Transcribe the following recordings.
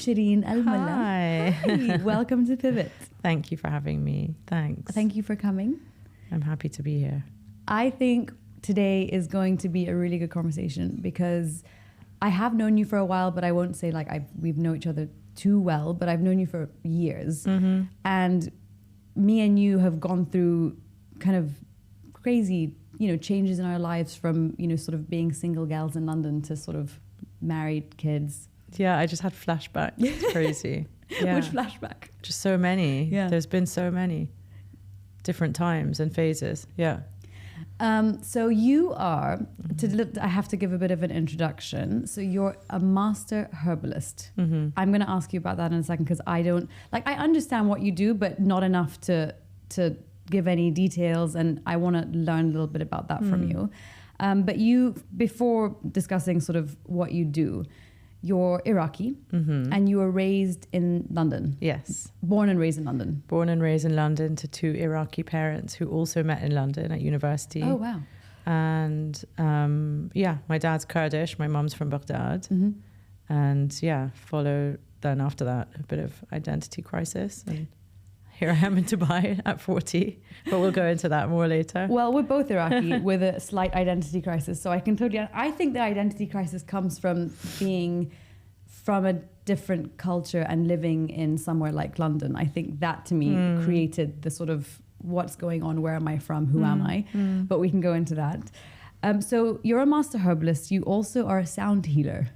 Shereen Mulla. Hi. Hi. Welcome to Pivot. Thank you for having me. Thanks. Thank you for coming. I'm happy to be here. I think today is going to be a really good conversation because I have known you for a while, but I won't say like we've known each other too well, but I've known you for years. Mm-hmm. And me and you have gone through kind of crazy, changes in our lives from, sort of being single gals in London to sort of married kids. Yeah, I just had flashbacks. It's crazy. Yeah. Which flashback? Just so many. Yeah. There's been so many different times and phases. Yeah. So you are, I have to give a bit of an introduction. So you're a master herbalist. Mm-hmm. I'm going to ask you about that in a second because I understand what you do, but not enough to give any details. And I want to learn a little bit about that from you. But you, before discussing sort of what you do, you're Iraqi and you were raised in London. Yes. Born and raised in London. Born and raised in London to two Iraqi parents who also met in London at university. Oh, wow. And my dad's Kurdish, my mum's from Baghdad. Mm-hmm. And followed then after that a bit of identity crisis. And here I am in Dubai at 40, but we'll go into that more later. Well, we're both Iraqi with a slight identity crisis. So I think the identity crisis comes from being from a different culture and living in somewhere like London. I think that to me created the sort of what's going on, where am I from, who am I? But we can go into that. So you're a master herbalist. You also are a sound healer.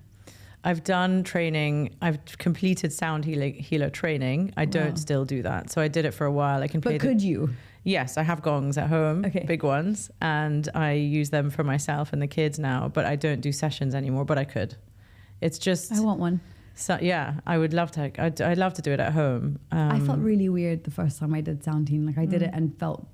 I've done training. I've completed sound healer training. I don't still do that. So I did it for a while. But could you? Yes, I have gongs at home, big ones, and I use them for myself and the kids now, but I don't do sessions anymore, but I could. It's just... I want one. So, yeah, I would love to. I'd love to do it at home. I felt really weird the first time I did sound healing. I did it and felt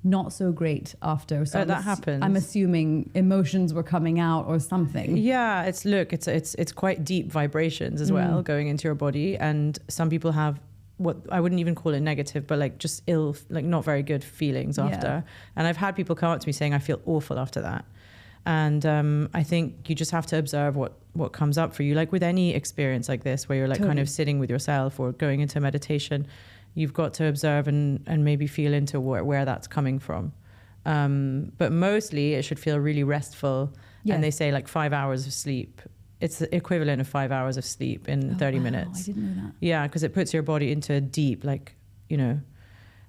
not so great after. So that happens. I'm assuming emotions were coming out or something. Yeah, it's quite deep vibrations as well going into your body, and some people have what I wouldn't even call it negative, but like just not very good feelings after. And I've had people come up to me saying I feel awful after that. And I think you just have to observe what comes up for you. Like with any experience like this, where you're like kind of sitting with yourself or going into meditation, you've got to observe and maybe feel into where that's coming from. But mostly it should feel really restful. Yes. And they say like 5 hours of sleep. It's the equivalent of 5 hours of sleep in 30 minutes. I didn't know that. Yeah, because it puts your body into a deep,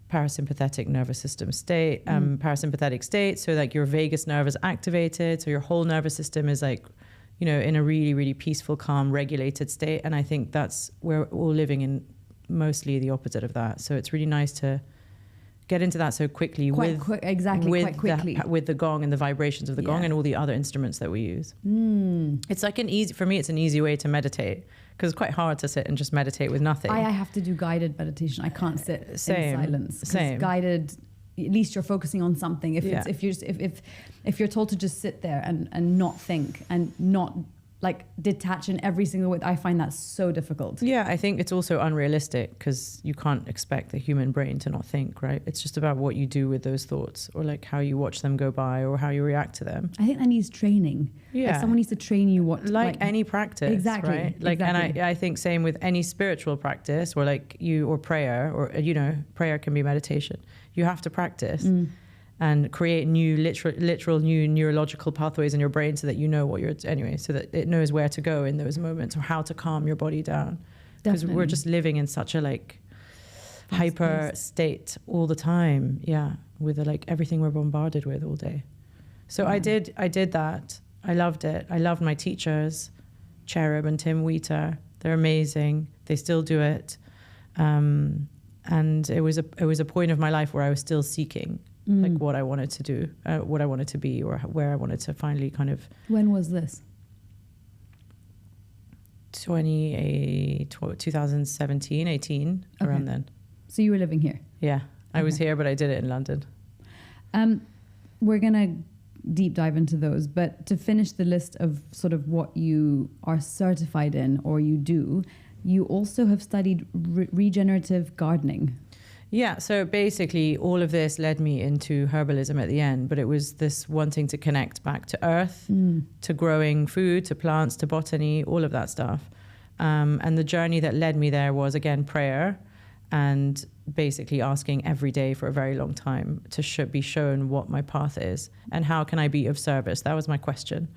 parasympathetic nervous system state, parasympathetic state. So like your vagus nerve is activated. So your whole nervous system is like, in a really, really peaceful, calm, regulated state. And I think that's where we're all living in mostly the opposite of that. So it's really nice to get into that so quickly quite quickly with the gong and the vibrations of the gong and all the other instruments that we use. It's like for me it's an easy way to meditate, because it's quite hard to sit and just meditate with nothing. I have to do guided meditation. I can't sit in silence. Same. Guided, at least you're focusing on something. If you're told to just sit there and not think and not like detach in every single way, I find that so difficult. Yeah, I think it's also unrealistic because you can't expect the human brain to not think, right? It's just about what you do with those thoughts, or like how you watch them go by, or how you react to them. I think that needs training. Yeah. Like someone needs to train you like any practice. Exactly. Right? And I think same with any spiritual practice, or or prayer, or prayer can be meditation. You have to practice. And create new literal new neurological pathways in your brain so that you know so that it knows where to go in those moments, or how to calm your body down. Because we're just living in such a hyper state all the time. Yeah. With everything we're bombarded with all day. So I did that. I loved it. I loved my teachers, Cherub and Tim Wheater. They're amazing. They still do it. And it was a point of my life where I was still seeking what I wanted to do, what I wanted to be, or where I wanted to finally kind of... When was this? 2017, 18, around then. So you were living here? Yeah, I was here, but I did it in London. We're going to deep dive into those, but to finish the list of sort of what you are certified in or you do, you also have studied regenerative gardening. Yeah, so basically all of this led me into herbalism at the end, but it was this wanting to connect back to earth, to growing food, to plants, to botany, all of that stuff. And the journey that led me there was, again, prayer and basically asking every day for a very long time to be shown what my path is and how can I be of service. That was my question.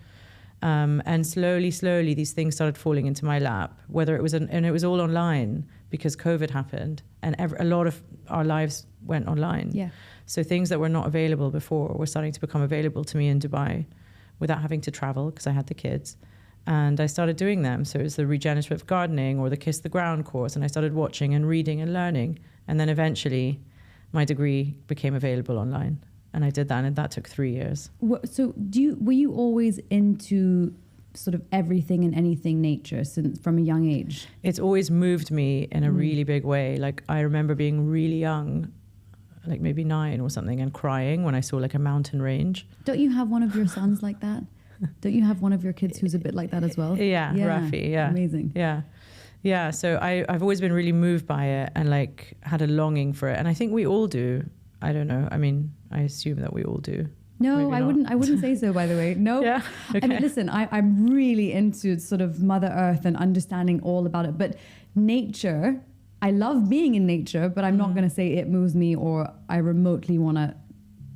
And slowly, these things started falling into my lap, whether it was, and it was all online because COVID happened and a lot of our lives went online. Yeah. So things that were not available before were starting to become available to me in Dubai without having to travel because I had the kids. And I started doing them. So it was the regenerative gardening or the Kiss the Ground course. And I started watching and reading and learning. And then eventually my degree became available online. And I did that, and that took 3 years. So were you always into sort of everything and anything nature since from a young age? It's always moved me in a really big way. Like I remember being really young, like maybe 9 or something, and crying when I saw like a mountain range. Don't you have one of your sons like that? Don't you have one of your kids who's a bit like that as well? Yeah. Rafi, yeah. Amazing. Yeah, so I've always been really moved by it and like had a longing for it. And I think we all do. I don't know. I mean, I assume that we all do. No, I wouldn't say so, by the way. No. Yeah? Okay. I mean, listen, I'm really into sort of Mother Earth and understanding all about it. But nature, I love being in nature, but I'm not going to say it moves me or I remotely want to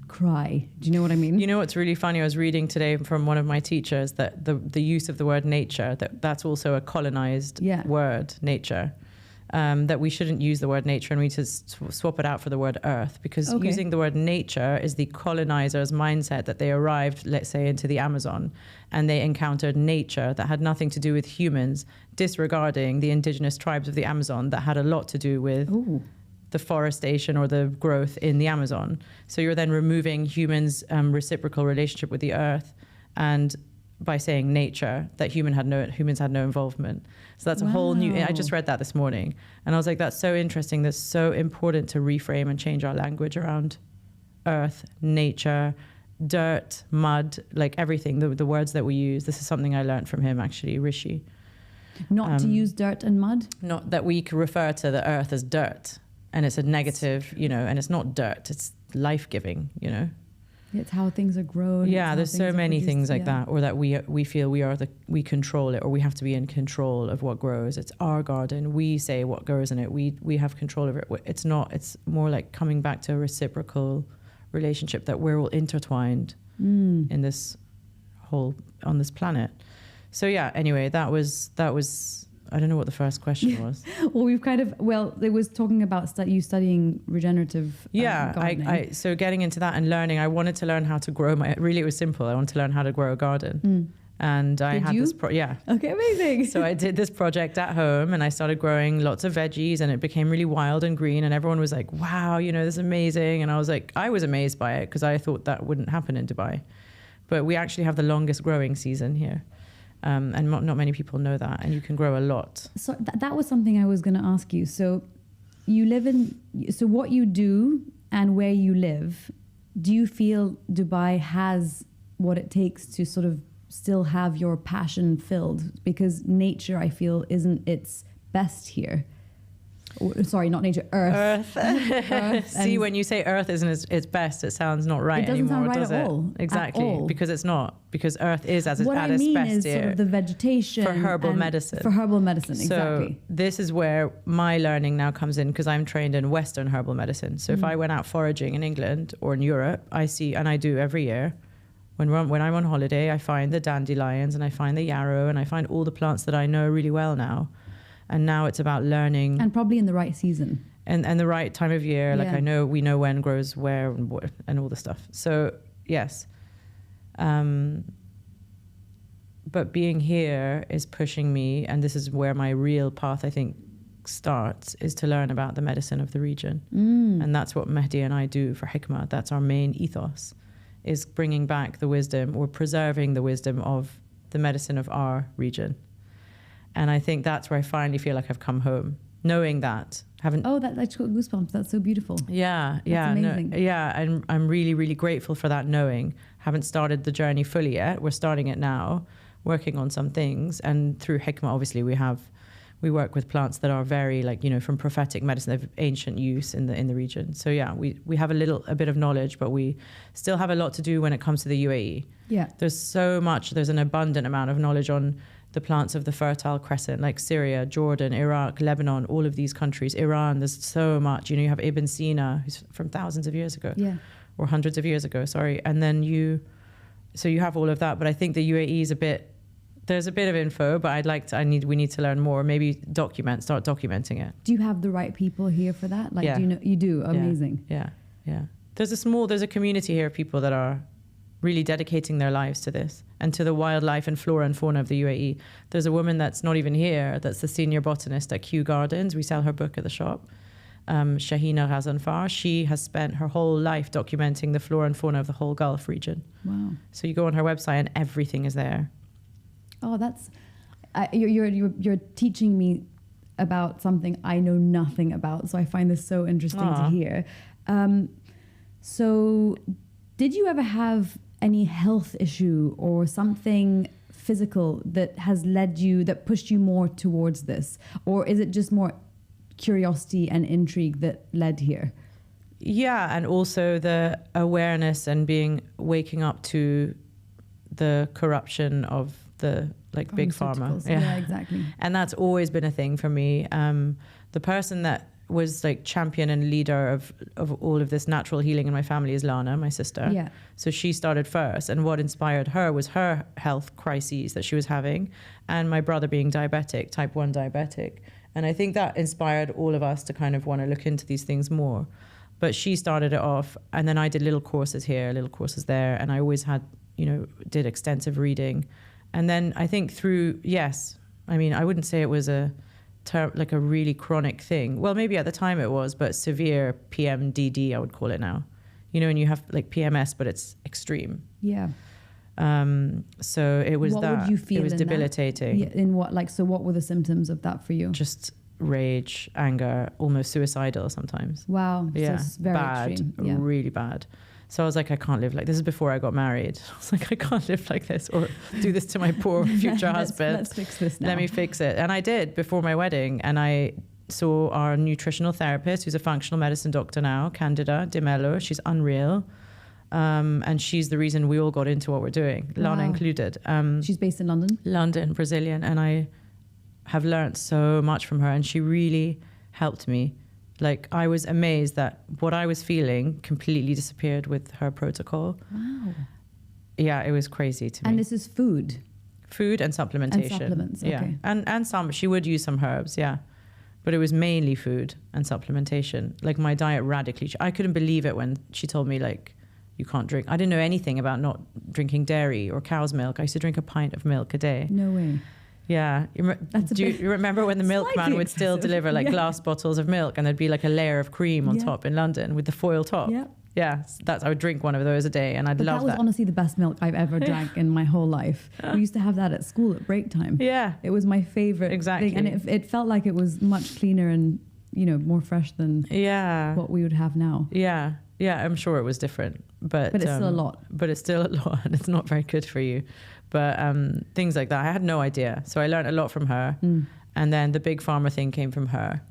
cry. Do you know what I mean? You know what's really funny? I was reading today from one of my teachers that the use of the word nature, that's also a colonized word, nature. That we shouldn't use the word nature and we need to swap it out for the word earth, because using the word nature is the colonizer's mindset that they arrived, let's say, into the Amazon and they encountered nature that had nothing to do with humans, disregarding the indigenous tribes of the Amazon that had a lot to do with the forestation or the growth in the Amazon. So you're then removing humans' reciprocal relationship with the earth, and by saying nature, that humans had no involvement. So that's a whole new, I just read that this morning. And I was like, that's so interesting. That's so important to reframe and change our language around earth, nature, dirt, mud, like everything, the words that we use. This is something I learned from him, actually, Rishi. Not to use dirt and mud? Not that we can refer to the earth as dirt. And it's a negative, and it's not dirt, it's life-giving, It's how things are grown. Yeah, there's so many things like that, or that we feel we control it, or we have to be in control of what grows. It's our garden. We say what grows in it. We have control over it. It's not. It's more like coming back to a reciprocal relationship that we're all intertwined in this on this planet. So yeah. Anyway, that was. I don't know what the first question was. Well, it was talking about you studying regenerative gardening. So getting into that and learning, I wanted to learn how to grow really, it was simple. I wanted to learn how to grow a garden. And I had this, Okay, amazing. So I did this project at home and I started growing lots of veggies and it became really wild and green and everyone was like, wow, this is amazing. And I was like, I was amazed by it because I thought that wouldn't happen in Dubai. But we actually have the longest growing season here. And not many people know that, and you can grow a lot. So that was something I was going to ask you. So what you do and where you live, do you feel Dubai has what it takes to sort of still have your passion filled? Because nature, I feel, isn't its best here. Sorry, not nature, earth. Earth. See, when you say earth isn't its best, it sounds not right anymore. It doesn't sound right does at it? all. Exactly, at all. because it's not. Because earth is at its best here. What I mean is sort of the vegetation. For herbal medicine. For herbal medicine, exactly. So this is where my learning now comes in, because I'm trained in Western herbal medicine. So if I went out foraging in England or in Europe, I see, and I do every year, when I'm on holiday, I find the dandelions and I find the yarrow and I find all the plants that I know really well now. And now it's about learning. And probably in the right season. And the right time of year. Like we know when grows where and what, and all the stuff. So yes. But being here is pushing me, and this is where my real path, I think, starts, is to learn about the medicine of the region. And that's what Mehdi and I do for Hikma. That's our main ethos, is bringing back the wisdom or preserving the wisdom of the medicine of our region. And I think that's where I finally feel like I've come home, knowing that. I just got goosebumps. That's so beautiful. Yeah, amazing. And I'm really, really grateful for that knowing. Haven't started the journey fully yet. We're starting it now, working on some things. And through Hikma, obviously, we we work with plants that are very like, from prophetic medicine of ancient use in the region. So yeah, we have a bit of knowledge, but we still have a lot to do when it comes to the UAE. Yeah. There's an abundant amount of knowledge on the plants of the Fertile Crescent, like Syria, Jordan, Iraq, Lebanon, all of these countries, Iran. There's so much. You have Ibn Sina, who's from thousands of years ago, or hundreds of years ago. Sorry, and then you have all of that. But I think the UAE is there's a bit of info, but we need to learn more. Maybe start documenting it. Do you have the right people here for that? Like, do you know? You do. Amazing. Yeah. There's a community here of people that are really dedicating their lives to this and to the wildlife and flora and fauna of the UAE. There's a woman that's not even here, that's the senior botanist at Kew Gardens. We sell her book at the shop. Shahina Ghazanfar. She has spent her whole life documenting the flora and fauna of the whole Gulf region. Wow. So you go on her website and everything is there. Oh, you're teaching me about something I know nothing about. So I find this so interesting to hear. So did you ever have any health issue or something physical that pushed you more towards this? Or is it just more curiosity and intrigue that led here? Yeah, and also the awareness and waking up to the corruption of the big pharma. Yeah, exactly. And that's always been a thing for me. The person that was champion and leader of all of this natural healing in my family is Lana, my sister. Yeah. So she started first, and what inspired her was her health crises that she was having, and my brother being diabetic, type 1 diabetic. And I think that inspired all of us to kind of want to look into these things more. But she started it off, and then I did little courses here, little courses there, and I always had, did extensive reading. And then I think I wouldn't say it was a really chronic thing. Well, maybe at the time it was, but severe PMDD, I would call it now. And you have PMS, but it's extreme. Yeah. So it was what would you feel it was debilitating. Yeah, in what, so what were the symptoms of that for you? Just rage, anger, almost suicidal sometimes. Wow. Yeah. So it's very bad, extreme. Yeah. Really bad. So I was like, I can't live like this. Is before I got married. I was like, I can't live like this or do this to my poor future husband. Let's fix this now. Let me fix it. And I did before my wedding. And I saw our nutritional therapist, who's a functional medicine doctor now, Candida Di Mello. She's unreal. And she's the reason we all got into what we're doing, Lana included. She's based in London? London, Brazilian. And I have learned so much from her. And she really helped me. I was amazed that what I was feeling completely disappeared with her protocol. Wow. Yeah, it was crazy to me. And this is food? Food and supplementation. And supplements, okay. Yeah. And some, she would use some herbs, yeah. But it was mainly food and supplementation. My diet radically, I couldn't believe it when she told me, you can't drink. I didn't know anything about not drinking dairy or cow's milk. I used to drink a pint of milk a day. No way. Yeah. Do you remember when the milkman would still deliver glass bottles of milk and there'd be a layer of cream on top in London with the foil top? Yeah. Yeah. I would drink one of those a day and I'd love that. That was honestly the best milk I've ever drank in my whole life. We used to have that at school at break time. Yeah. It was my favorite thing. And it felt like it was much cleaner and, more fresh than what we would have now. Yeah. Yeah. I'm sure it was different. But it's still a lot. But it's still a lot and it's not very good for you. But things like that, I had no idea. So I learned a lot from her. And then the big pharma thing came from her.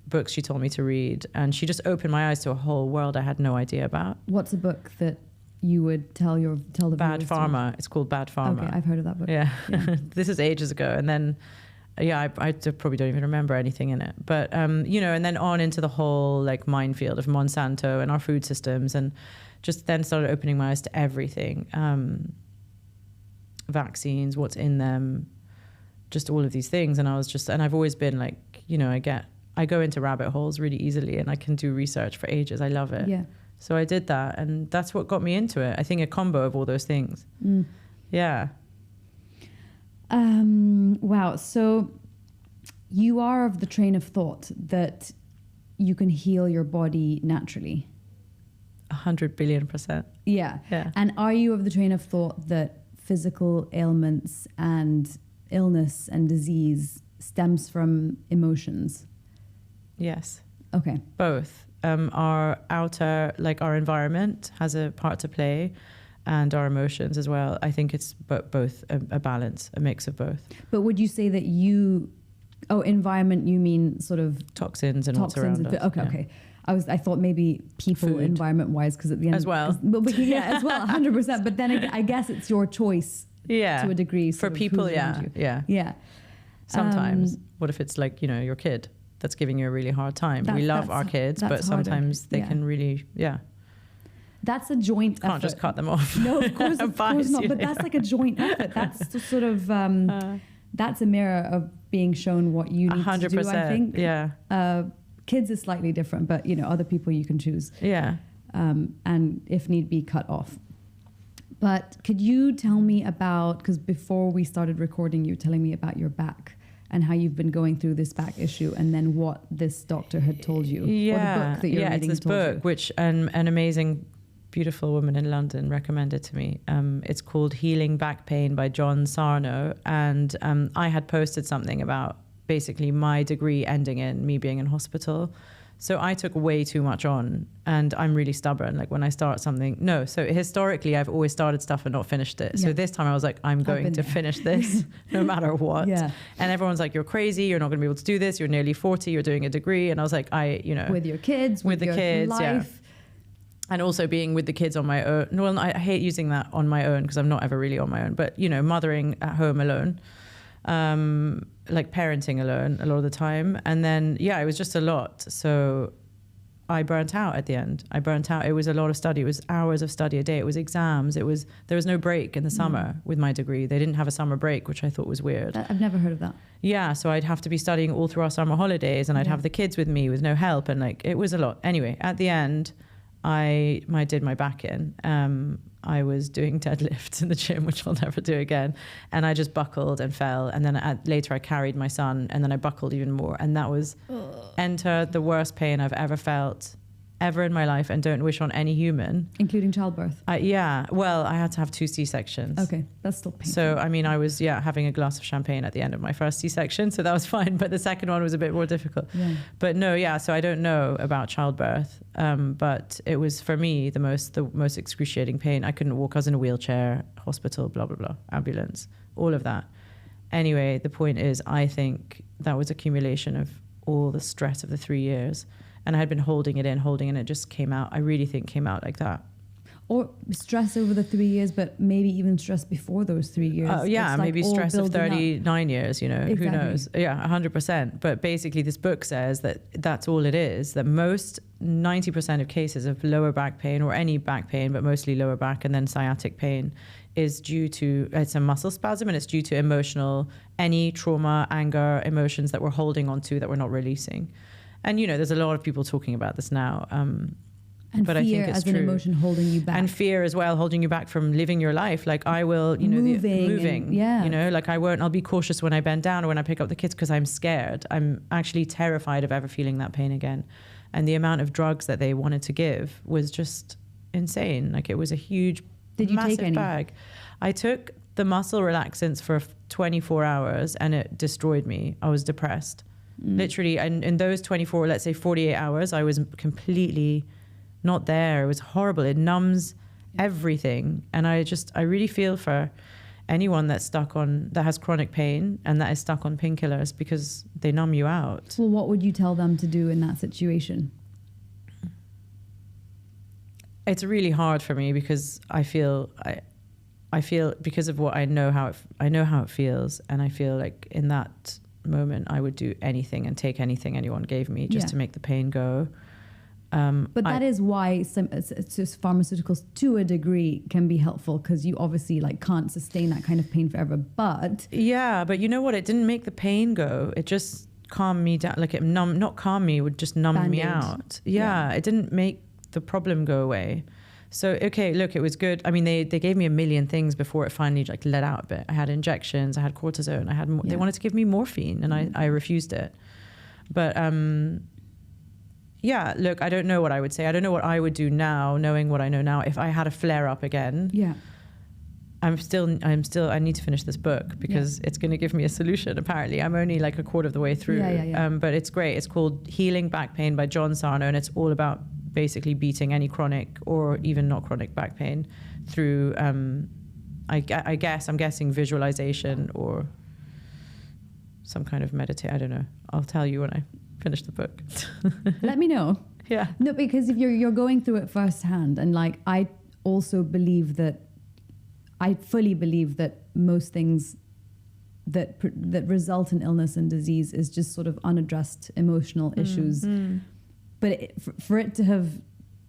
Books she told me to read. And she just opened my eyes to a whole world I had no idea about. What's a book that you would tell the Bad Pharma. It's called Bad Pharma. Okay, I've heard of that book. Yeah. This is ages ago. And then, I probably don't even remember anything in it. But, and then on into the whole minefield of Monsanto and our food systems. And just then started opening my eyes to everything. Vaccines, what's in them, just all of these things. And I've always been I go into rabbit holes really easily and I can do research for ages. I love it. Yeah. So I did that and that's what got me into it. I think a combo of all those things. Yeah. Wow. So you are of the train of thought that you can heal your body naturally. 100 billion%. Yeah. Yeah. And are you of the train of thought that physical ailments and illness and disease stems from emotions? Yes. Okay. Both. Our outer, our environment has a part to play and our emotions as well. I think it's both a balance, a mix of both. But would you say that you Oh, environment, you mean sort of toxins and what's around us. Okay. I thought maybe people Food. environment-wise, because at the end... As well. Yeah, as well, 100%. But then I guess it's your choice to a degree. For people, Yeah. Sometimes. What if it's like, you know, your kid that's giving you a really hard time? We love our kids, but sometimes they can really, That's a joint effort. Can't just cut them off. No, of course not. But that's like a joint effort. That's the sort of... that's a mirror of being shown what you need 100%, to do, I think. Yeah. Kids is slightly different, but, you know, other people you can choose. Yeah. And if need be, cut off. But could you tell me about, because before we started recording, you were telling me about your back and how you've been going through this back issue, and then what this doctor had told you. Yeah. Or the book that you're reading. It's this book, which an amazing, beautiful woman in London recommended to me. It's called Healing Back Pain by John Sarno. And I had posted something about basically my degree ending in me being in hospital. So I took way too much on, and I'm really stubborn. Like when I start something, so historically I've always started stuff and not finished it. So this time I was like, I'm going to finish this no matter what. Yeah. And everyone's like, you're crazy. You're not going to be able to do this. You're nearly 40. You're doing a degree. And I was like, with your kids, with the kids, life. And also being with the kids on my own. Well, I hate using that on my own because I'm not ever really on my own, but you know, mothering at home alone. Like parenting alone a lot of the time. And then, it was just a lot. So I burnt out at the end. It was a lot of study. It was hours of study a day. It was exams. There was no break in the summer with my degree. They didn't have a summer break, which I thought was weird. I've never heard of that. Yeah. So I'd have to be studying all through our summer holidays, and I'd have the kids with me with no help. And like, it was a lot. Anyway, at the end, I did my back in. I was doing deadlifts in the gym, which I'll never do again. And I just buckled and fell. And then later I carried my son, and then I buckled even more. And that was enter the worst pain I've ever felt ever in my life, and don't wish on any human. Including childbirth? Well, I had to have 2 C-sections. Okay, that's still painful. So, I mean, I was, having a glass of champagne at the end of my first C-section, so that was fine. But the second one was a bit more difficult. Yeah. But no, so I don't know about childbirth. But it was, for me, the most excruciating pain. I couldn't walk. I was in a wheelchair, hospital, blah, blah, blah, ambulance, all of that. Anyway, the point is, I think that was accumulation of all the stress of the 3 years. And I had been holding it in, and it just came out. I really think came out like that. Or stress over the 3 years, but maybe even stress before those 3 years. Maybe stress of 39 years, you know, exactly. Who knows? Yeah, 100%. But basically this book says that that's all it is, that most 90% of cases of lower back pain, or any back pain, but mostly lower back and then sciatic pain, is due to, it's a muscle spasm, and it's due to any trauma, anger, emotions that we're holding on to that we're not releasing. And, you know, there's a lot of people talking about this now. And but fear I think it's as true. An emotion holding you back. And fear as well, holding you back from living your life. Like I will, moving, you know, like I'll be cautious when I bend down or when I pick up the kids because I'm scared. I'm actually terrified of ever feeling that pain again. And the amount of drugs that they wanted to give was just insane. Like it was a huge, massive bag. I took the muscle relaxants for 24 hours and it destroyed me. I was depressed. Literally, and in those 24, let's say 48 hours, I was completely not there. It was horrible. It numbs everything. And I really feel for anyone that has chronic pain and that is stuck on painkillers, because they numb you out. Well, what would you tell them to do in that situation? It's really hard for me because I feel because of what I know how it feels, and I feel like in that moment I would do anything and take anything anyone gave me just to make the pain go. But that is why pharmaceuticals to a degree can be helpful, because you obviously can't sustain that kind of pain forever. But but you know what? It didn't make the pain go. It just calmed me down. Like not calm me, would just numb Band-Aid. Me out. It didn't make the problem go away. So, okay, look, it was good. I mean, they gave me a million things before it finally let out a bit. I had injections, I had cortisone, they wanted to give me morphine, and I refused it. But, look, I don't know what I would say. I don't know what I would do now, knowing what I know now, if I had a flare up again. Yeah. I need to finish this book because it's going to give me a solution. Apparently, I'm only a quarter of the way through. But it's great. It's called Healing Back Pain by John Sarno, and it's all about basically beating any chronic or even not chronic back pain through, I'm guessing visualization or some kind of meditate. I don't know. I'll tell you when I finish the book. Let me know. Yeah. No, because if you're going through it firsthand, and like I also believe that, I fully believe that most things that result in illness and disease is just sort of unaddressed emotional issues. But for it to have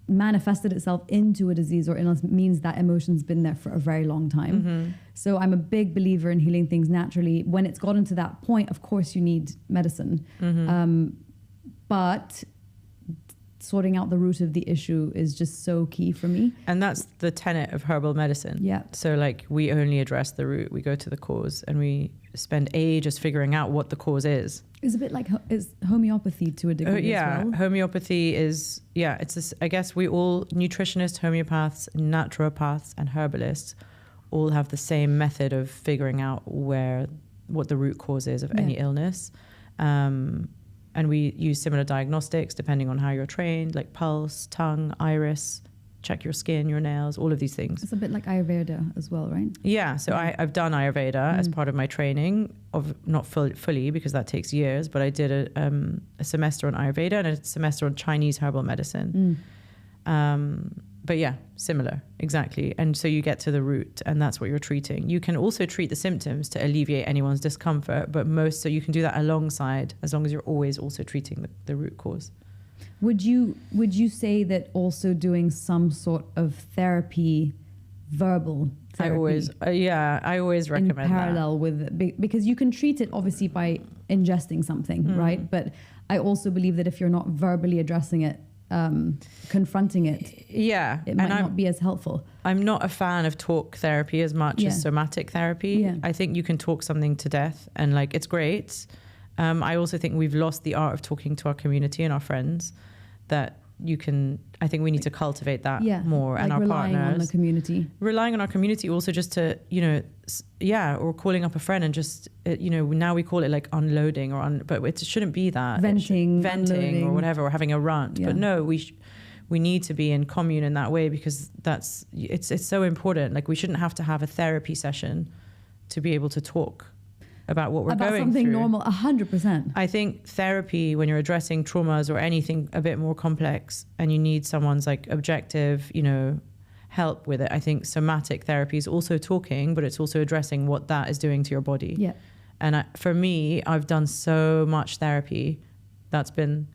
manifested itself into a disease or illness means that emotion's been there for a very long time. So I'm a big believer in healing things naturally. When it's gotten to that point, of course you need medicine. But sorting out the root of the issue is just so key for me. And that's the tenet of herbal medicine. Yeah. So like we only address the root, we go to the cause, and we spend ages figuring out what the cause is. It's a bit like is homeopathy to a degree as well. Homeopathy is, it's this, I guess we all, nutritionists, homeopaths, naturopaths and herbalists all have the same method of figuring out what the root cause is of any illness. And we use similar diagnostics depending on how you're trained, like pulse, tongue, iris, check your skin, your nails, all of these things. It's a bit like Ayurveda as well, right? Yeah, so I've done Ayurveda as part of my training, of not fully because that takes years, but I did a semester on Ayurveda and a semester on Chinese herbal medicine. But yeah, similar, exactly. And so you get to the root, and that's what you're treating. You can also treat the symptoms to alleviate anyone's discomfort, but so you can do that alongside, as long as you're always also treating the root cause. Would you say that also doing some sort of therapy, verbal therapy? I always recommend in parallel with, because you can treat it obviously by ingesting something, right? But I also believe that if you're not verbally addressing it, confronting it, it might not be as helpful. I'm not a fan of talk therapy as much as somatic therapy. I think you can talk something to death, and like it's great. I also think we've lost the art of talking to our community and our friends. I think we need to cultivate that more, like and our relying partners. on the community. Relying on our community also just to, or calling up a friend and just, now we call it like unloading but it shouldn't be that. Venting or whatever, or having a rant. But no, we need to be in commune in that way, because it's so important. Like we shouldn't have to have a therapy session to be able to talk about what we're going through. About something normal, 100%. I think therapy, when you're addressing traumas or anything a bit more complex, and you need someone's like objective, help with it. I think somatic therapy is also talking, but it's also addressing what that is doing to your body. Yeah. And for me, I've done so much therapy. That's been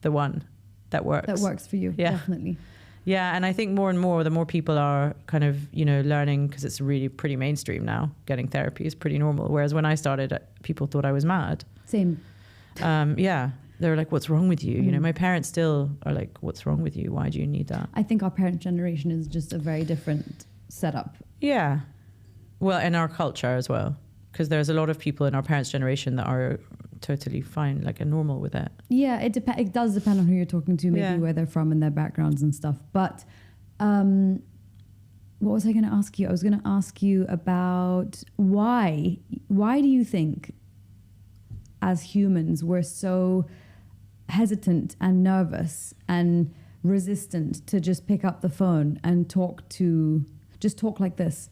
the one that works. That works for you, definitely. Yeah, and I think more and more, the more people are kind of, learning, because it's really pretty mainstream now. Getting therapy is pretty normal. Whereas when I started, people thought I was mad. Same. They were like, what's wrong with you? My parents still are like, what's wrong with you? Why do you need that? I think our parent generation is just a very different setup. Yeah. Well, in our culture as well. Because there's a lot of people in our parents' generation that are totally fine, like, and normal with it. Yeah, it does depend on who you're talking to, maybe where they're from and their backgrounds and stuff. But what was I going to ask you? I was going to ask you about why do you think as humans we're so hesitant and nervous and resistant to just pick up the phone and talk like this?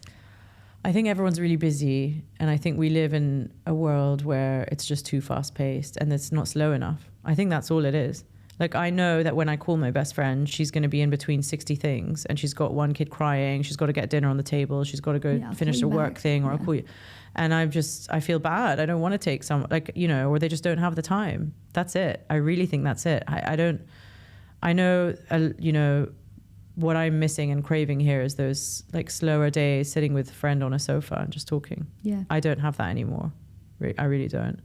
I think everyone's really busy, and I think we live in a world where it's just too fast paced and it's not slow enough. I think that's all it is. Like, I know that when I call my best friend, she's going to be in between 60 things, and she's got one kid crying, she's got to get dinner on the table, she's got to go finish her work thing, or I'll call you. And I feel bad. I don't want to take some, or they just don't have the time. That's it. I really think that's it. I know, what I'm missing and craving here is those like slower days sitting with a friend on a sofa and just talking. Yeah. I don't have that anymore. I really don't.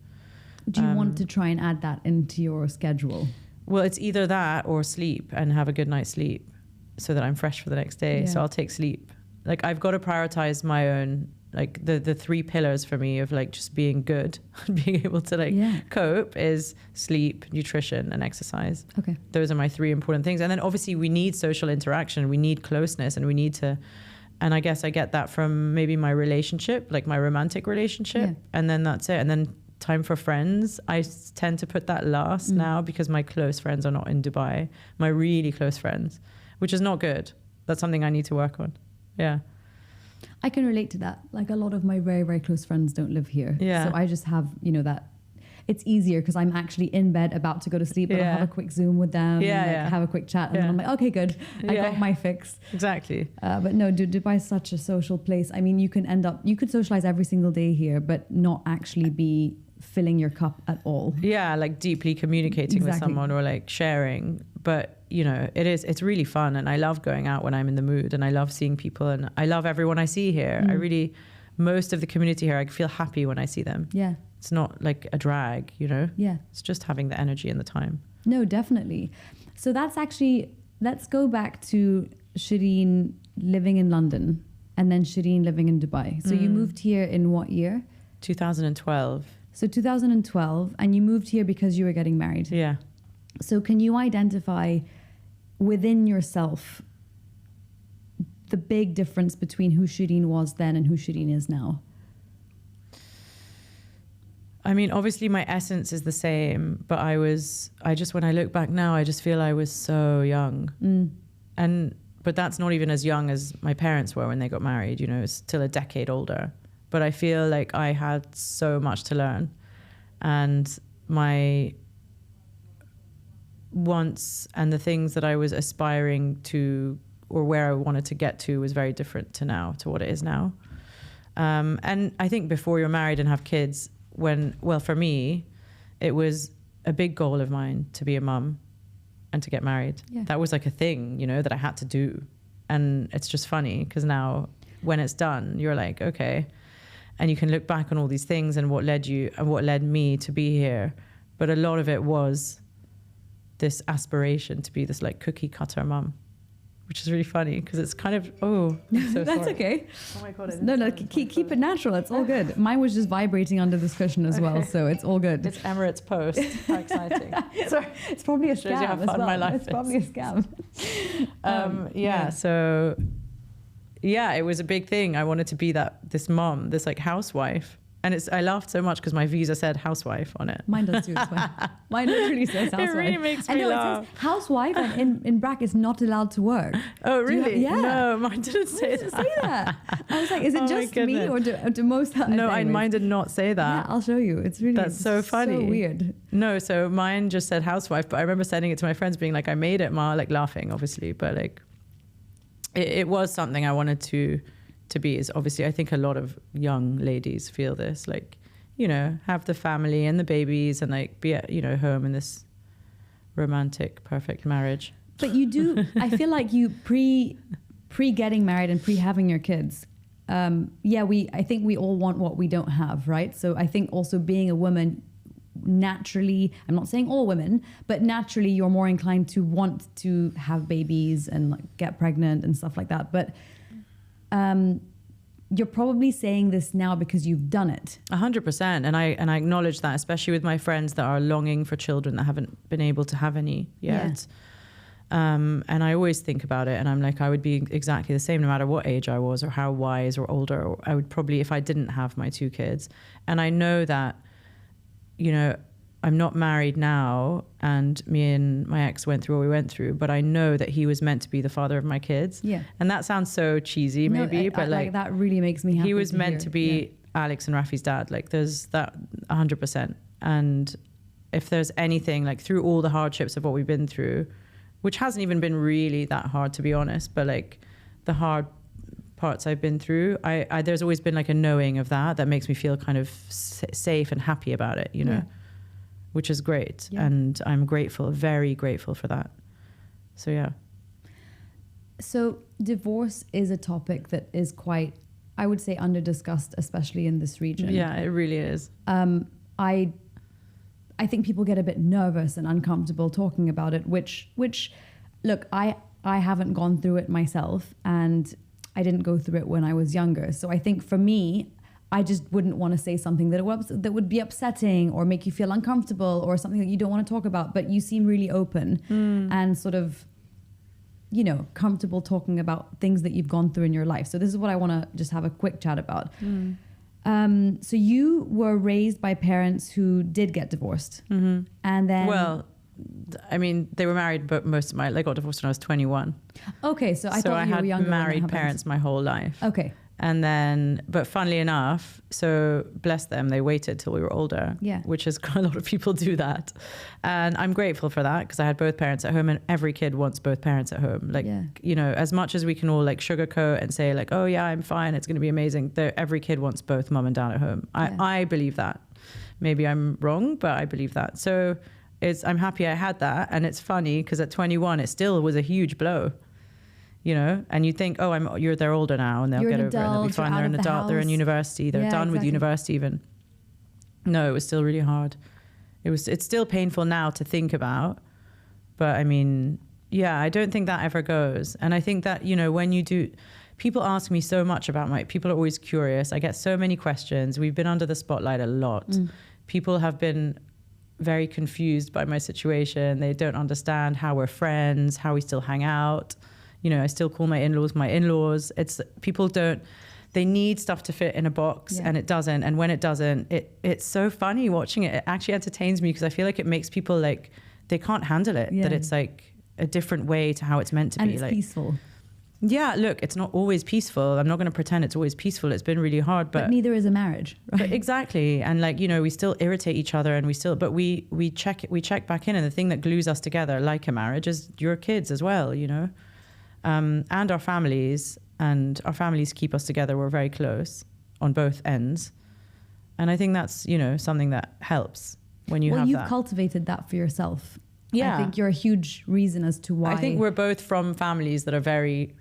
Do you want to try and add that into your schedule? Well, it's either that or sleep and have a good night's sleep so that I'm fresh for the next day. Yeah. So I'll take sleep. Like, I've got to prioritize my own, like the 3 pillars for me of like just being good, being able to cope is sleep, nutrition, and exercise. Okay. Those are my 3 important things. And then obviously we need social interaction, we need closeness, and we need to, and I guess I get that from maybe my relationship, like my romantic relationship. Yeah. And then that's it. And then time for friends, I tend to put that last now, because my close friends are not in Dubai, my really close friends, which is not good. That's something I need to work on. Yeah. I can relate to that. Like a lot of my very, very close friends don't live here. Yeah. So I just have, you know, that it's easier because I'm actually in bed about to go to sleep, but I'll have a quick Zoom with them, have a quick chat, and then I'm like, okay, good, I got my fix. Exactly. But no, Dubai is such a social place. I mean, you could socialize every single day here, but not actually be filling your cup at all. Yeah, like deeply communicating with someone or like sharing. But, you know, it's really fun, and I love going out when I'm in the mood, and I love seeing people, and I love everyone I see here. Most of the community here, I feel happy when I see them. Yeah. It's not like a drag, you know? Yeah. It's just having the energy and the time. No, definitely. So that's actually, let's go back to Shereen living in London and then Shereen living in Dubai. So you moved here in what year? 2012. So 2012, and you moved here because you were getting married. Yeah. So can you identify within yourself the big difference between who Shereen was then and who Shereen is now? I mean, obviously my essence is the same, but when I look back now, I just feel I was so young. But that's not even as young as my parents were when they got married, you know, it's still a decade older. But I feel like I had so much to learn, and my wants and the things that I was aspiring to or where I wanted to get to was very different to what it is now. And I think before you're married and have kids, for me, it was a big goal of mine to be a mum and to get married. Yeah. That was like a thing, you know, that I had to do. And it's just funny because now when it's done, you're like, okay. And you can look back on all these things and what led me to be here. But a lot of it was this aspiration to be this like cookie cutter mum, which is really funny because it's kind of, that's okay. Oh my God. No, keep it natural. It's all good. Mine was just vibrating under this cushion as well, so it's all good. It's Emirates Post. How exciting. Sorry, it's probably a scam. Shows you how fun my life It's probably a scam. So it was a big thing. I wanted to be this mom, this like housewife. And I laughed so much because my visa said housewife on it. Mine does too as well. Mine literally says housewife. It really makes me laugh. It says housewife and in brackets not allowed to work. Oh, really? No, mine didn't say that. Say that. I was like, is it just me or do most... No, mine did not say that. Yeah, I'll show you. That's so funny. So weird. No, so mine just said housewife, but I remember sending it to my friends being like, I made it, Ma, like laughing, obviously. But like, it was something I wanted to be. Is obviously I think a lot of young ladies feel this, like, you know, have the family and the babies and like be at, you know, home in this romantic perfect marriage. But you do, I feel like you pre getting married and pre having your kids, I think we all want what we don't have, right? So I think also being a woman, naturally, I'm not saying all women, but naturally you're more inclined to want to have babies and like get pregnant and stuff like that. But you're probably saying this now because you've done it. 100%. And I acknowledge that, especially with my friends that are longing for children that haven't been able to have any yet. Yeah. And I always think about it and I'm like, I would be exactly the same no matter what age I was or how wise or older. Or I would probably, if I didn't have my 2 kids. And I know that, you know, I'm not married now and me and my ex went through what we went through, but I know that he was meant to be the father of my kids. Yeah. And that sounds so cheesy maybe, but like that really makes me happy. He was meant to be Alex and Rafi's dad. Like there's that 100%. And if there's anything like through all the hardships of what we've been through, which hasn't even been really that hard to be honest, but like the hard parts I've been through, I there's always been like a knowing of that makes me feel kind of safe and happy about it, you know. Which is great. Yeah. And I'm grateful, very grateful for that. So, yeah. So divorce is a topic that is quite, I would say, under-discussed, especially in this region. Yeah, it really is. I think people get a bit nervous and uncomfortable talking about it, which look, I haven't gone through it myself and I didn't go through it when I was younger. So I think for me, I just wouldn't want to say something that would be upsetting or make you feel uncomfortable or something that you don't want to talk about. But you seem really open and sort of, you know, comfortable talking about things that you've gone through in your life. So this is what I want to just have a quick chat about. So you were raised by parents who did get divorced. And then... Well, I mean, they were married, but they got divorced when I was 21. Okay, so I thought you were younger. So I had married parents my whole life. Okay. And then, but funnily enough, so bless them, they waited till we were older, which is a lot of people do that. And I'm grateful for that because I had both parents at home, and every kid wants both parents at home. Like, you know, as much as we can all like sugarcoat and say like, oh yeah, I'm fine, it's going to be amazing. Every kid wants both mum and dad at home. I believe that. Maybe I'm wrong, but I believe that. So I'm happy I had that. And it's funny because at 21, it still was a huge blow. You know, and you think, oh, they're older now and they'll get over it and they'll be fine. They're an adult, they're in university, they're done with university even. No, it was still really hard. It's still painful now to think about. But I mean, yeah, I don't think that ever goes. And I think that, you know, when you do, people ask me so much about people are always curious. I get so many questions. We've been under the spotlight a lot. People have been very confused by my situation. They don't understand how we're friends, how we still hang out. You know, I still call my in-laws. It's people they need stuff to fit in a box and it doesn't. And when it doesn't, it's so funny watching it. It actually entertains me because I feel like it makes people like, they can't handle it, that it's like a different way to how it's meant to be. It's like peaceful. Yeah, look, it's not always peaceful. I'm not going to pretend it's always peaceful. It's been really hard, but neither is a marriage, right? But exactly. And like, you know, we still irritate each other and but we check back in. And the thing that glues us together like a marriage is your kids as well, you know? And our families keep us together. We're very close on both ends. And I think that's, you know, something that helps when you have that. Well, you've cultivated that for yourself. Yeah. I think you're a huge reason as to why. I think we're both from families that are very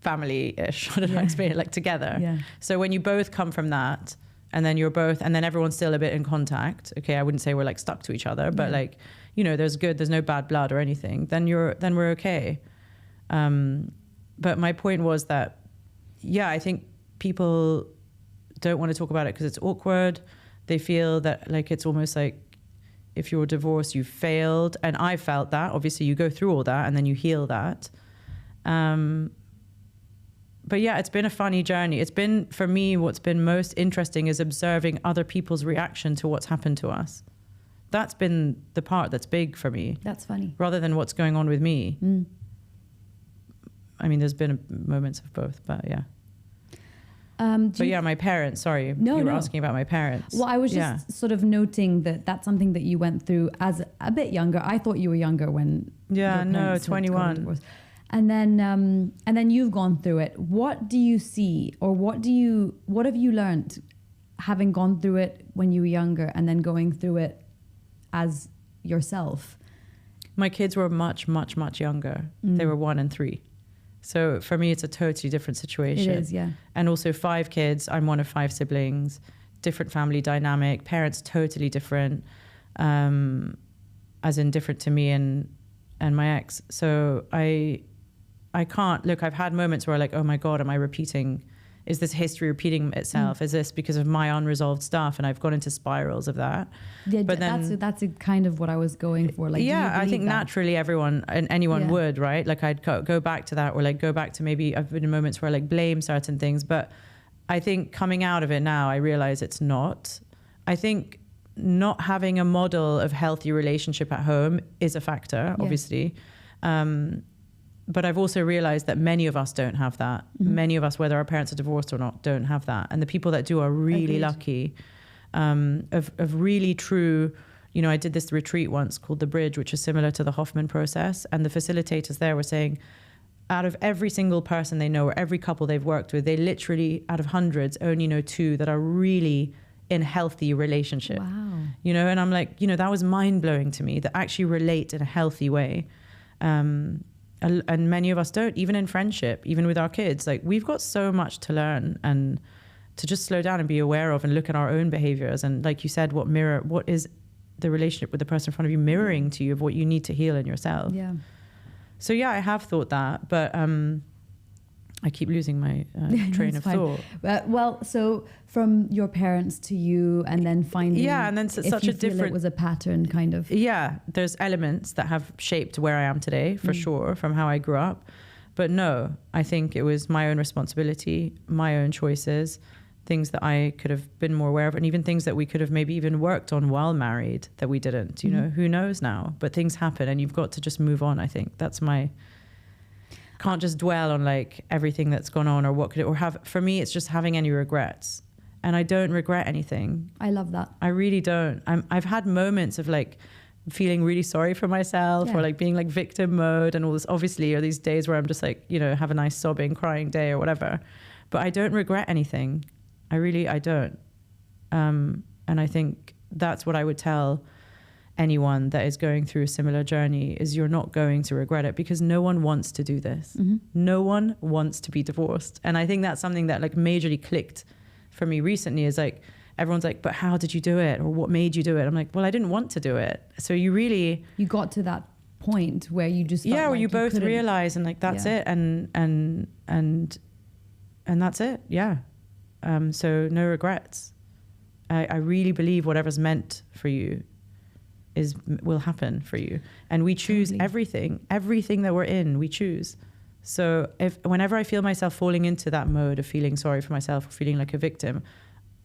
family-ish. I don't know how to explain it, like together. Yeah. So when you both come from that, and then everyone's still a bit in contact. Okay, I wouldn't say we're like stuck to each other, but like, you know, there's no bad blood or anything. Then we're okay. But my point was that, I think people don't want to talk about it because it's awkward. They feel that like it's almost like if you're divorced, you failed. And I felt that. Obviously, you go through all that and then you heal that. But yeah, it's been a funny journey. It's been, for me, what's been most interesting is observing other people's reaction to what's happened to us. That's been the part that's big for me. That's funny. Rather than what's going on with me. I mean, there's been moments of both, but yeah. My parents, sorry. You were asking about my parents. Well, I was just sort of noting that that's something that you went through as a bit younger. I thought you were younger when... Yeah, no, 21. And then you've gone through it. What do you see, or what have you learned having gone through it when you were younger and then going through it as yourself? My kids were much, much, much younger. They were 1 and 3. So for me, it's a totally different situation. It is, yeah. And also 5 kids. I'm one of 5 siblings. Different family dynamic. Parents totally different, as in different to me and my ex. So I can't look. I've had moments where like, oh my God, am I repeating? Is this history repeating itself? Is this because of my unresolved stuff? And I've gone into spirals of that. Yeah, but then that's kind of what I was going for. Like, I think naturally everyone and anyone would, right? Like I'd go back to that, or like go back to maybe I've been in moments where I like blame certain things. But I think coming out of it now, I realize it's not. I think not having a model of healthy relationship at home is a factor, obviously. But I've also realized that many of us don't have that. Many of us, whether our parents are divorced or not, don't have that. And the people that do are really lucky, of really true, you know, I did this retreat once called The Bridge, which is similar to the Hoffman process. And the facilitators there were saying, out of every single person they know or every couple they've worked with, they literally, out of hundreds, only know 2 that are really in healthy relationship. Wow. You know, and I'm like, you know, that was mind blowing to me, that actually relate in a healthy way. And many of us don't, even in friendship, even with our kids. Like, we've got so much to learn and to just slow down and be aware of and look at our own behaviors. And like you said, what is the relationship with the person in front of you mirroring to you of what you need to heal in yourself? Yeah. So yeah, I have thought that, but I keep losing my train of thought. Well, so from your parents to you, and then finding, and then such a different. It was a pattern, kind of. Yeah, there's elements that have shaped where I am today, for sure, from how I grew up. But no, I think it was my own responsibility, my own choices, things that I could have been more aware of, and even things that we could have maybe even worked on while married that we didn't. You know, who knows now? But things happen, and you've got to just move on. I think that's my. can't just dwell on like everything that's gone on or what could it, or have, for me, it's just having any regrets. And I don't regret anything. I love that. I really don't. I've had moments of like feeling really sorry for myself or like being like victim mode and all this, obviously, or these days where I'm just like, you know, have a nice sobbing, crying day or whatever. But I don't regret anything. I don't. And I think that's what I would tell anyone that is going through a similar journey, is you're not going to regret it, because no one wants to do this. No one wants to be divorced. And I think that's something that like majorly clicked for me recently, is like, everyone's like, but how did you do it? Or what made you do it? I'm like, well, I didn't want to do it. So you got to that point where you just where you both realize, and like, that's it. And that's it. Yeah. So no regrets. I really believe whatever's meant for you will happen for you. And we choose everything that we're in, we choose. So whenever I feel myself falling into that mode of feeling sorry for myself or feeling like a victim,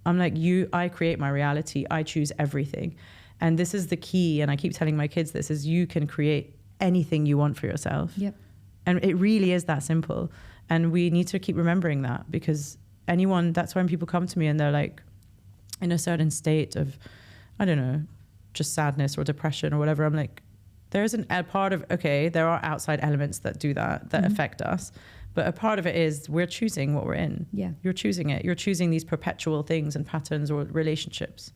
I'm like, I create my reality. I choose everything. And this is the key. And I keep telling my kids this, is you can create anything you want for yourself. Yep. And it really is that simple. And we need to keep remembering that, because that's when people come to me and they're like in a certain state of, I don't know, just sadness or depression or whatever. I'm like, there's a part of, okay, there are outside elements that do that affect us. But a part of it is we're choosing what we're in. Yeah. You're choosing it. You're choosing these perpetual things and patterns or relationships.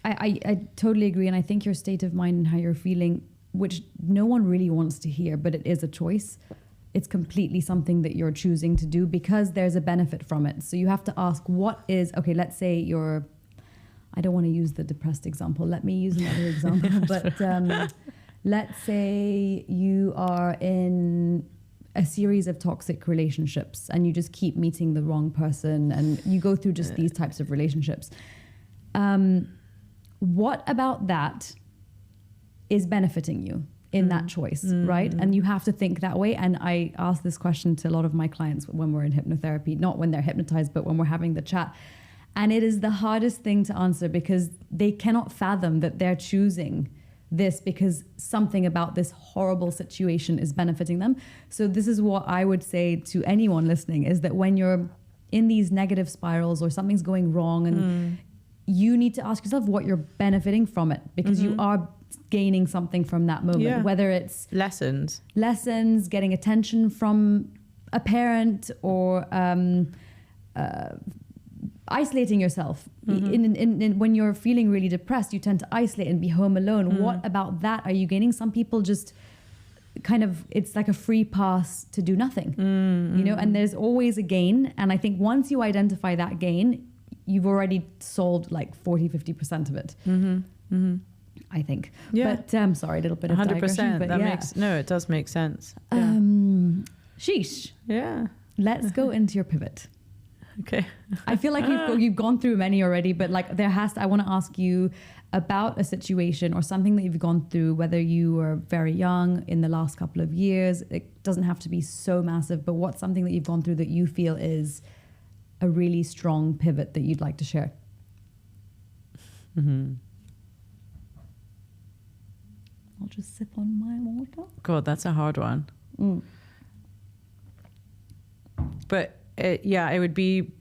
I totally agree. And I think your state of mind and how you're feeling, which no one really wants to hear, but it is a choice. It's completely something that you're choosing to do because there's a benefit from it. So you have to ask, let's say I don't want to use the depressed example. Let me use another example. But let's say you are in a series of toxic relationships and you just keep meeting the wrong person and you go through just these types of relationships. What about that is benefiting you in that choice, right? And you have to think that way. And I ask this question to a lot of my clients when we're in hypnotherapy, not when they're hypnotized, but when we're having the chat. And it is the hardest thing to answer because they cannot fathom that they're choosing this because something about this horrible situation is benefiting them. So this is what I would say to anyone listening, is that when you're in these negative spirals or something's going wrong, and you need to ask yourself what you're benefiting from it, because you are gaining something from that moment, whether it's lessons, getting attention from a parent, or isolating yourself. When you're feeling really depressed, you tend to isolate and be home alone. What about that are you gaining? Some people just kind of, it's like a free pass to do nothing, you know, and there's always a gain. And I think once you identify that gain, you've already solved like 40-50% of it. I think. Yeah. But I'm sorry, a little bit of 100%. But it does make sense. Sheesh. Yeah. Let's go into your pivot. Okay. I feel like you've gone through many already, but like I want to ask you about a situation or something that you've gone through, whether you were very young in the last couple of years. It doesn't have to be so massive, but what's something that you've gone through that you feel is a really strong pivot that you'd like to share? I'll just sip on my water. God, that's a hard one. But it would be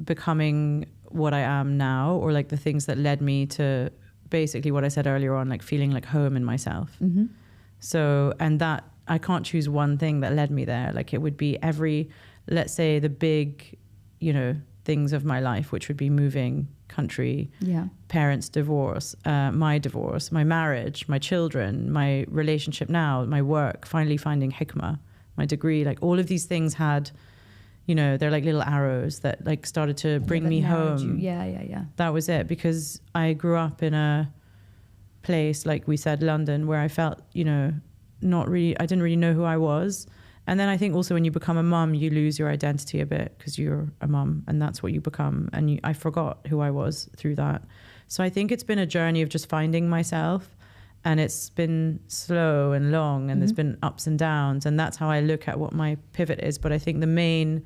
becoming what I am now, or like the things that led me to basically what I said earlier on, like feeling like home in myself. So, and that I can't choose one thing that led me there. Like it would be let's say the big, things of my life, which would be moving country, parents' divorce, my marriage, my children, my relationship now, my work, finally finding Hikma, my degree, like all of these things had, they're like little arrows that like started to bring me home. Yeah. That was it, because I grew up in a place, like we said, London, where I felt, I didn't really know who I was. And then I think also when you become a mum, you lose your identity a bit because you're a mum and that's what you become. And I forgot who I was through that. So I think it's been a journey of just finding myself, and it's been slow and long, and there's been ups and downs. And that's how I look at what my pivot is. But I think the main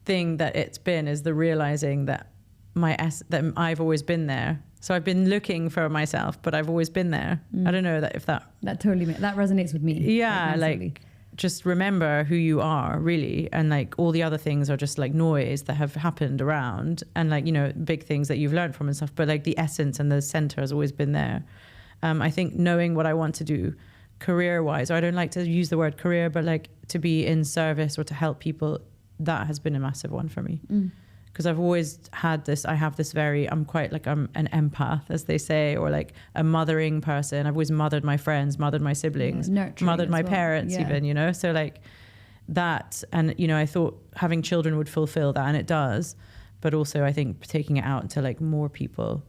thing that it's been is the realizing that that I've always been there. So I've been looking for myself, but I've always been there. I don't know that totally that resonates with me. Yeah, like just remember who you are, really, and like all the other things are just like noise that have happened around, and like, you know, big things that you've learned from and stuff, but like the essence and the center has always been there. I think knowing what I want to do career wise, or I don't like to use the word career, but like to be in service or to help people, that has been a massive one for me. Because I've always had this, I'm quite like, I'm an empath, as they say, or like a mothering person. I've always mothered my friends, mothered my siblings, mothered my parents even, you know? So like that, and, you know, I thought having children would fulfill that, and it does. But also I think taking it out to like more people,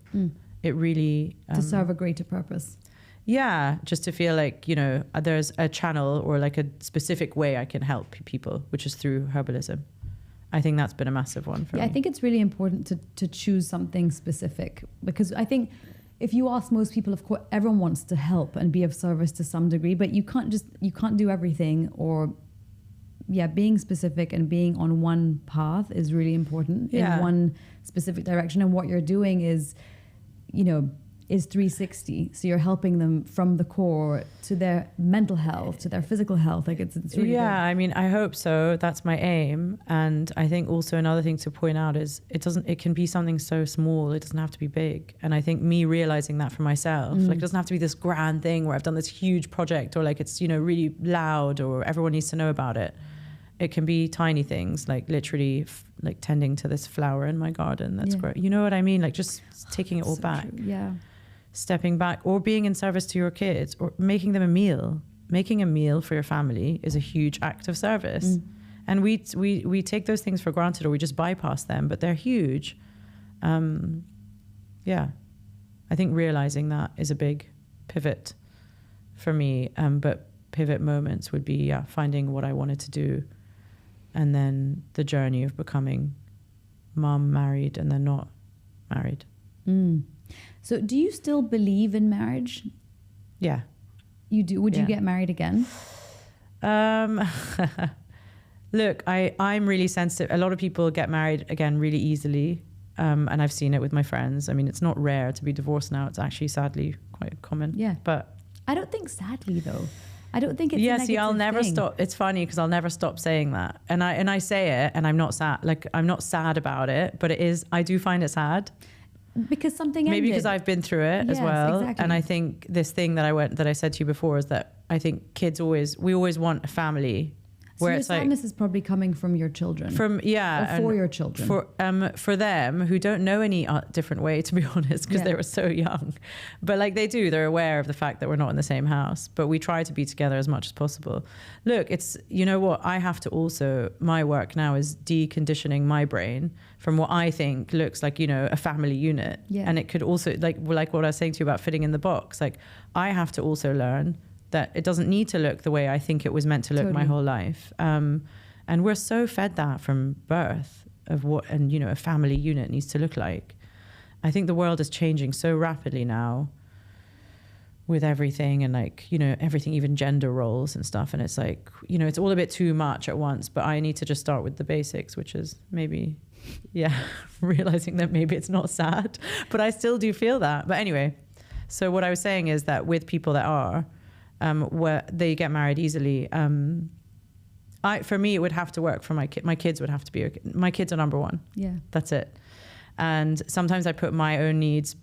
it really... to serve a greater purpose. Yeah, just to feel like, you know, there's a channel or like a specific way I can help people, which is through herbalism. I think that's been a massive one for me. I think it's really important to choose something specific, because I think if you ask most people, of course, everyone wants to help and be of service to some degree, but you can't do everything. Or being specific and being on one path is really important in one specific direction. And what you're doing is, you know, is 360. So you're helping them from the core to their mental health, to their physical health. Like it's really good. I mean, I hope so. That's my aim. And I think also another thing to point out is it can be something so small. It doesn't have to be big. And I think me realizing that for myself, like it doesn't have to be this grand thing where I've done this huge project, or like it's, you know, really loud, or everyone needs to know about it. It can be tiny things, like literally like tending to this flower in my garden. That's great. You know what I mean? Like just taking it all back. True. Yeah. Stepping back, or being in service to your kids, or making them a meal. Making a meal for your family is a huge act of service. And we take those things for granted, or we just bypass them, but they're huge. I think realizing that is a big pivot for me. But pivot moments would be finding what I wanted to do, and then the journey of becoming mum, married, and then not married. So do you still believe in marriage? Yeah. You do? Would you get married again? Look, I'm really sensitive. A lot of people get married again really easily. And I've seen it with my friends. I mean, it's not rare to be divorced now. It's actually sadly quite common. Yeah. But I don't think sadly though. I don't think it's a negative I'll never thing. stop. It's funny because I'll never stop saying that. And I say it, and I'm not sad. Like, I'm not sad about it, but I do find it sad. Because something ended. Maybe because I've been through it as well. Exactly. And I think this thing that I said to you before is that I think we always want a family. So your sadness is probably coming from your children. Or for your children. For them who don't know any different way, to be honest, because they were so young. But like they do, they're aware of the fact that we're not in the same house, but we try to be together as much as possible. Look, it's, you know what, I have to also, my work now is deconditioning my brain from what I think looks like, you know, a family unit. Yeah. And it could also, like what I was saying to you about fitting in the box, like I have to also learn that it doesn't need to look the way I think it was meant to look my whole life. And we're so fed that from birth of what, and you know, a family unit needs to look like. I think the world is changing so rapidly now with everything, and like, you know, everything, even gender roles and stuff. And it's like, you know, it's all a bit too much at once, but I need to just start with the basics, which is maybe, realizing that maybe it's not sad, but I still do feel that. But anyway, so what I was saying is that with people that are, where they get married easily. For me, it would have to work for my kids would have to be okay. My kids are number one. Yeah, that's it. And sometimes I put my own needs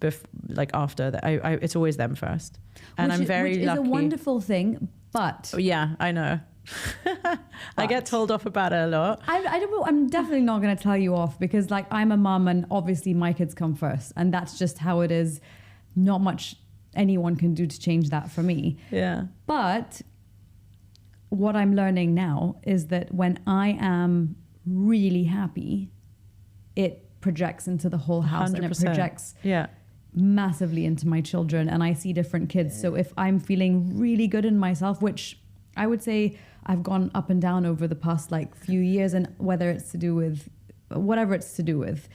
after that. It's always them first. And I'm very lucky. Which is a wonderful thing, but yeah, I know. I get told off about it a lot. I'm definitely not going to tell you off, because like I'm a mum, and obviously my kids come first, and that's just how it is. Not much anyone can do to change that for me. Yeah. But what I'm learning now is that when I am really happy, it projects into the whole house 100%. And it projects massively into my children, and I see different kids. So if I'm feeling really good in myself, which I would say I've gone up and down over the past few years, and whether it's to do with whatever it's to do with,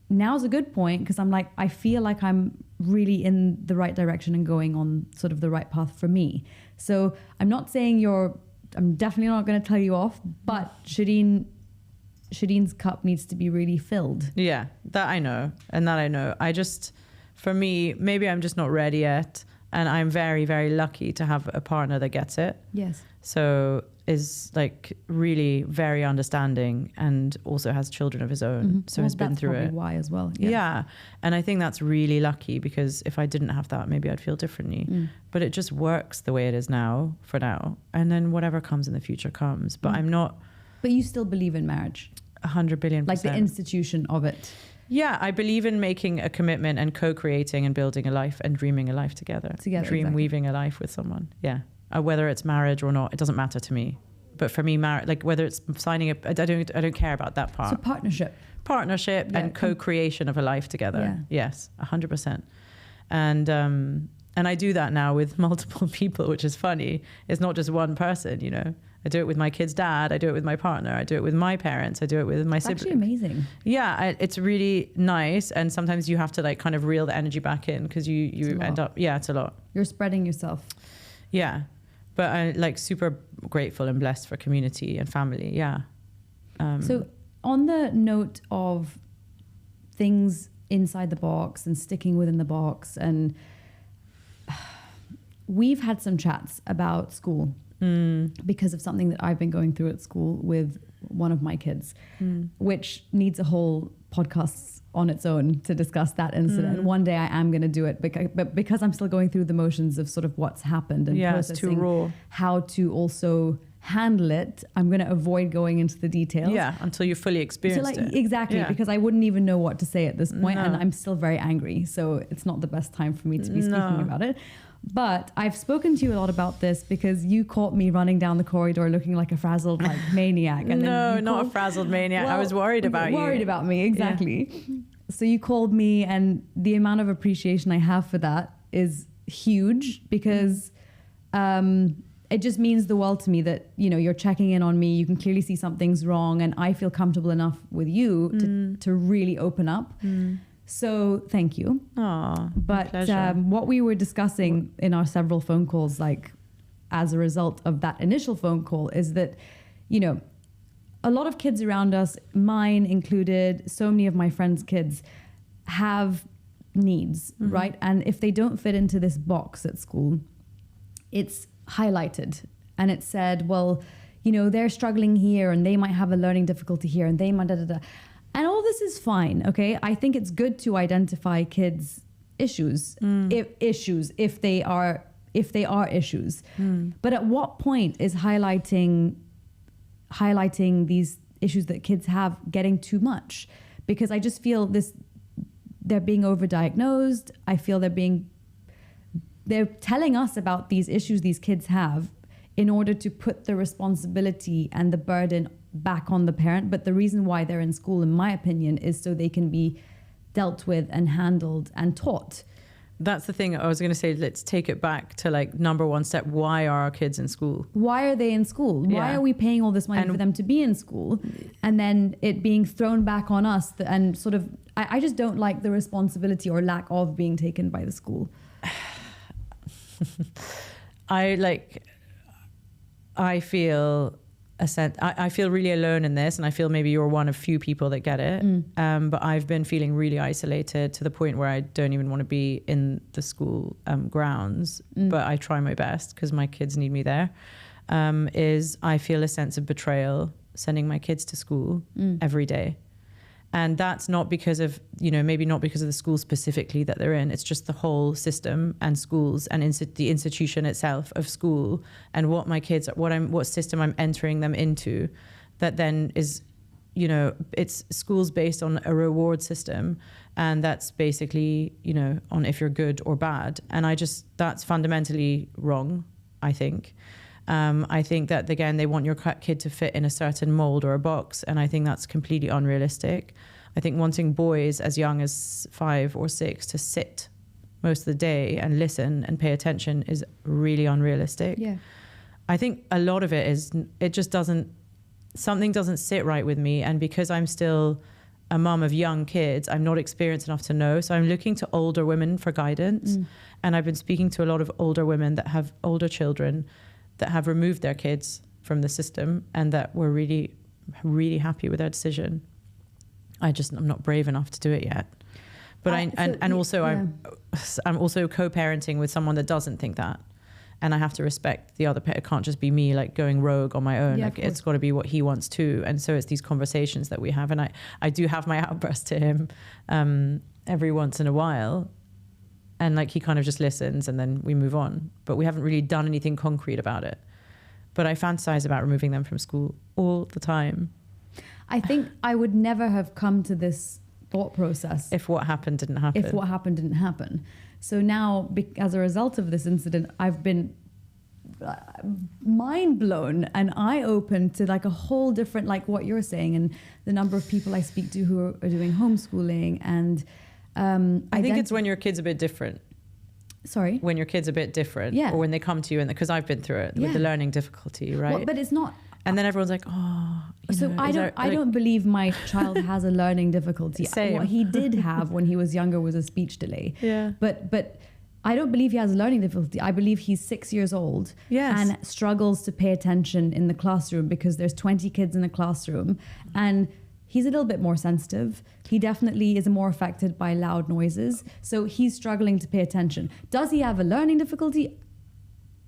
now's a good point, because I feel like I'm really in the right direction and going on sort of the right path for me. So I'm not saying I'm definitely not going to tell you off, but Shireen's cup needs to be really filled. Yeah, that I know. And that I know. For me, maybe I'm just not ready yet. And I'm very, very lucky to have a partner that gets it. Yes. So is like really very understanding and also has children of his own. So has been through it. That's probably why as well. Yeah. And I think that's really lucky, because if I didn't have that, maybe I'd feel differently. But it just works the way it is now, for now. And then whatever comes in the future comes. But I'm not... But you still believe in marriage? 100 billion %. Like the institution of it? Yeah, I believe in making a commitment and co-creating and building a life and dreaming a life together. Dream weaving a life with someone. Yeah. Whether it's marriage or not, it doesn't matter to me. But for me, like whether it's signing up, I don't care about that part. So partnership and co-creation of a life together. Yeah. Yes, 100%. And I do that now with multiple people, which is funny. It's not just one person, you know. I do it with my kid's dad. I do it with my partner. I do it with my parents. I do it with my siblings. Actually amazing. Yeah, it's really nice. And sometimes you have to like kind of reel the energy back in, because you end up, it's a lot. You're spreading yourself. Yeah. But I'm like super grateful and blessed for community and family. Yeah. So on the note of things inside the box and sticking within the box, and we've had some chats about school. Because of something that I've been going through at school with one of my kids, which needs a whole podcast on its own to discuss that incident. One day I am going to do it, but because I'm still going through the motions of sort of what's happened and processing how to also handle it, I'm going to avoid going into the details. Yeah, until you fully experienced it. Exactly, because I wouldn't even know what to say at this point, and I'm still very angry. So it's not the best time for me to be speaking about it. But I've spoken to you a lot about this because you caught me running down the corridor looking like a frazzled like maniac. And no, not a frazzled maniac. Well, I was worried about you. Worried about me, exactly. Yeah. So you called me, and the amount of appreciation I have for that is huge, because it just means the world to me that, you know, you're checking in on me. You can clearly see something's wrong, and I feel comfortable enough with you to really open up. So thank you. Aww, but what we were discussing in our several phone calls, like as a result of that initial phone call, is that, you know, a lot of kids around us, mine included, so many of my friends' kids, have needs, right? And if they don't fit into this box at school, it's highlighted and it said, well, you know, they're struggling here and they might have a learning difficulty here and they might da-da-da. And all this is fine, okay? I think it's good to identify kids' issues, if they are issues. But at what point is highlighting these issues that kids have getting too much? Because I just feel they're being overdiagnosed. I feel they're telling us about these issues these kids have in order to put the responsibility and the burden back on the parent. But the reason why they're in school, in my opinion, is so they can be dealt with and handled and taught. That's the thing. I was going to say, let's take it back to like number one step. Why are our kids in school? Why are they in school? Why are we paying all this money for them to be in school? And then it being thrown back on us and sort of, I just don't like the responsibility or lack of being taken by the school. I feel I feel really alone in this, and I feel maybe you're one of few people that get it. But I've been feeling really isolated to the point where I don't even want to be in the school grounds. But I try my best because my kids need me there. I feel a sense of betrayal sending my kids to school every day. And that's not because of, maybe not because of the school specifically that they're in. It's just the whole system and schools and the institution itself of school and what my kids, what system I'm entering them into, that then is, it's schools based on a reward system. And that's basically, on if you're good or bad. And that's fundamentally wrong, I think. I think that, again, they want your kid to fit in a certain mold or a box. And I think that's completely unrealistic. I think wanting boys as young as 5 or 6 to sit most of the day and listen and pay attention is really unrealistic. Yeah. I think a lot of it is, something doesn't sit right with me. And because I'm still a mum of young kids, I'm not experienced enough to know. So I'm looking to older women for guidance. And I've been speaking to a lot of older women that have older children that have removed their kids from the system and that were really, really happy with their decision. I'm not brave enough to do it yet. But I'm also co-parenting with someone that doesn't think that. And I have to respect the other parent. It can't just be me like going rogue on my own. Like it's got to be what he wants too. And so it's these conversations that we have. And I do have my outburst to him every once in a while. And like he kind of just listens and then we move on. But we haven't really done anything concrete about it. But I fantasize about removing them from school all the time. I think I would never have come to this thought process if what happened didn't happen. So now, as a result of this incident, I've been mind blown and eye open to like a whole different, like what you're saying, and the number of people I speak to who are doing homeschooling. And I think it's when your kid's a bit different. Sorry? When your kid's a bit different. Yeah. Or when they come to you, because I've been through it with the learning difficulty, right? Well, but it's not. And then everyone's like, oh. So I don't believe my child has a learning difficulty. Same. What he did have when he was younger was a speech delay. Yeah. But I don't believe he has a learning difficulty. I believe he's 6 years old and struggles to pay attention in the classroom because there's 20 kids in a classroom and he's a little bit more sensitive. He definitely is more affected by loud noises. So he's struggling to pay attention. Does he have a learning difficulty?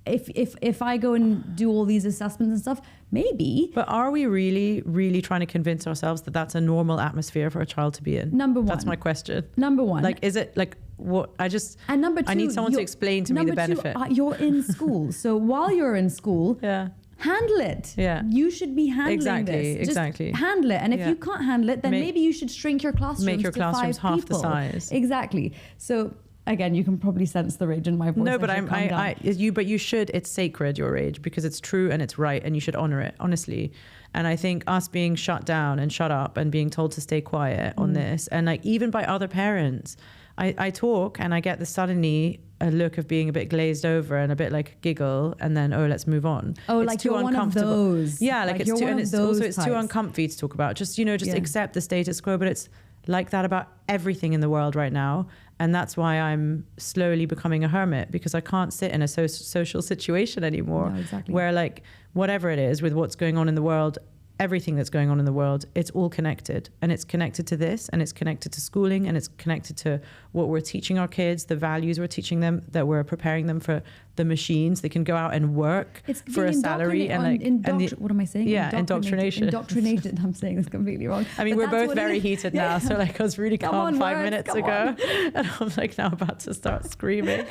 If I go and do all these assessments and stuff, maybe. But are we really, really trying to convince ourselves that that's a normal atmosphere for a child to be in? Number one. That's my question. Number one. Like, is it like what and number two, I need someone to explain to me the benefit. Number two, you're in school. So while you're in school, handle it. Yeah. You should be handling this. Exactly. Just handle it. And if you can't handle it, then maybe you should shrink your classrooms make your classrooms to 5 half people. the size. Exactly. So again, you can probably sense the rage in my voice. No, but you should. It's sacred, your rage, because it's true and it's right, and you should honor it, honestly. And I think us being shut down and shut up and being told to stay quiet on this, and like even by other parents, I talk and I get suddenly a look of being a bit glazed over and a bit like giggle, and then let's move on. Oh, it's like too you're uncomfortable. One of those. Yeah, like it's too, and it's also it's too types. uncomfy to talk about. Just accept the status quo, but it's like that about everything in the world right now. And that's why I'm slowly becoming a hermit, because I can't sit in a social situation anymore. No, exactly. Where like whatever it is with what's going on in the world, everything that's going on in the world, it's all connected. And it's connected to this, and it's connected to schooling, and it's connected to what we're teaching our kids, the values we're teaching them, that we're preparing them for the machines. They can go out and work for a salary. And like, what am I saying? Yeah, indoctrination. Indoctrinated. I'm saying this completely wrong. I mean, we're both very heated now. So like I was really calm 5 minutes ago. And I'm like now about to start screaming.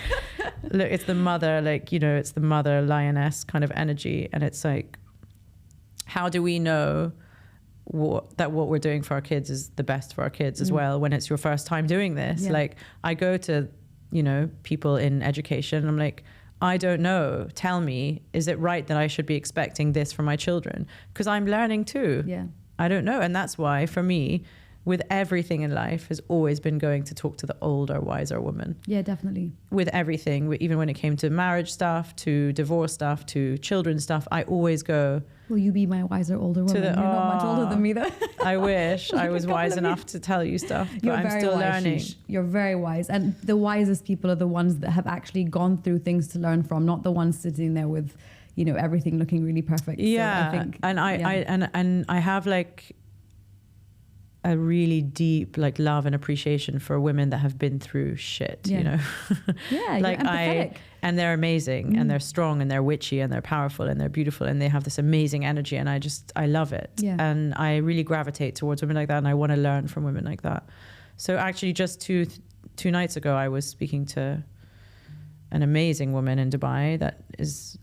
Look, it's the mother, like, it's the mother lioness kind of energy. And it's like, how do we know that what we're doing for our kids is the best for our kids as well when it's your first time doing this? Yeah. Like I go to, people in education and I'm like, I don't know. Tell me, is it right that I should be expecting this from my children? Because I'm learning too. Yeah. I don't know. And that's why for me, with everything in life, has always been going to talk to the older, wiser woman. Yeah, definitely. With everything, even when it came to marriage stuff, to divorce stuff, to children stuff, I always go... Will you be my wiser, older woman? You're not much older than me, though. I wish I was wise enough to tell you stuff, but I'm still learning. You're very wise. And the wisest people are the ones that have actually gone through things to learn from, not the ones sitting there with, everything looking really perfect. Yeah, so I think, and I have like a really deep like love and appreciation for women that have been through shit, Yeah, like you're empathetic. And they're amazing and they're strong and they're witchy and they're powerful and they're beautiful and they have this amazing energy, and I love it. Yeah. And I really gravitate towards women like that, and I want to learn from women like that. So actually just two nights ago, I was speaking to an amazing woman in Dubai that is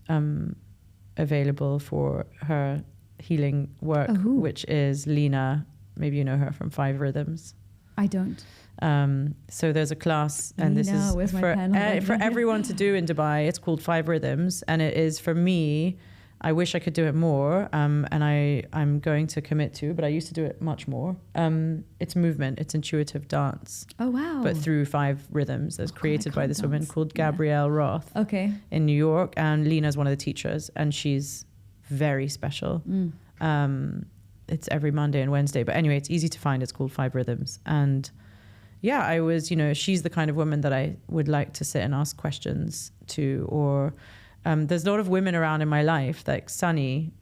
available for her healing work, which is Lena. Maybe you know her from 5 Rhythms. I don't. So there's a class, and this is for everyone to do in Dubai. It's called 5 Rhythms, and it is for me. I wish I could do it more, and I'm going to commit to, but I used to do it much more. It's movement, it's intuitive dance. Oh wow! But through 5 rhythms, that's created by this woman called Gabrielle Roth. Okay. In New York, and Lena's one of the teachers, and she's very special. It's every Monday and Wednesday, but anyway, it's easy to find. It's called 5 Rhythms, and yeah, I was, she's the kind of woman that I would like to sit and ask questions to, or there's a lot of women around in my life, like Sunny,